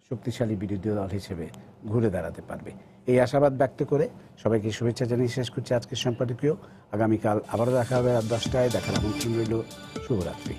শক্তিশালী বিরোধী দল হিসেবে ঘুরে দাঁড়াতে পারবে, এই আশাবাদ ব্যক্ত করে সবাইকে শুভেচ্ছা জানিয়ে শেষ করছি আজকের সম্পাদকীয়। আগামীকাল আবারও দেখা হবে রাত 10টায়। দেখার আমন্ত্রণ রইল। শুভরাত্রি।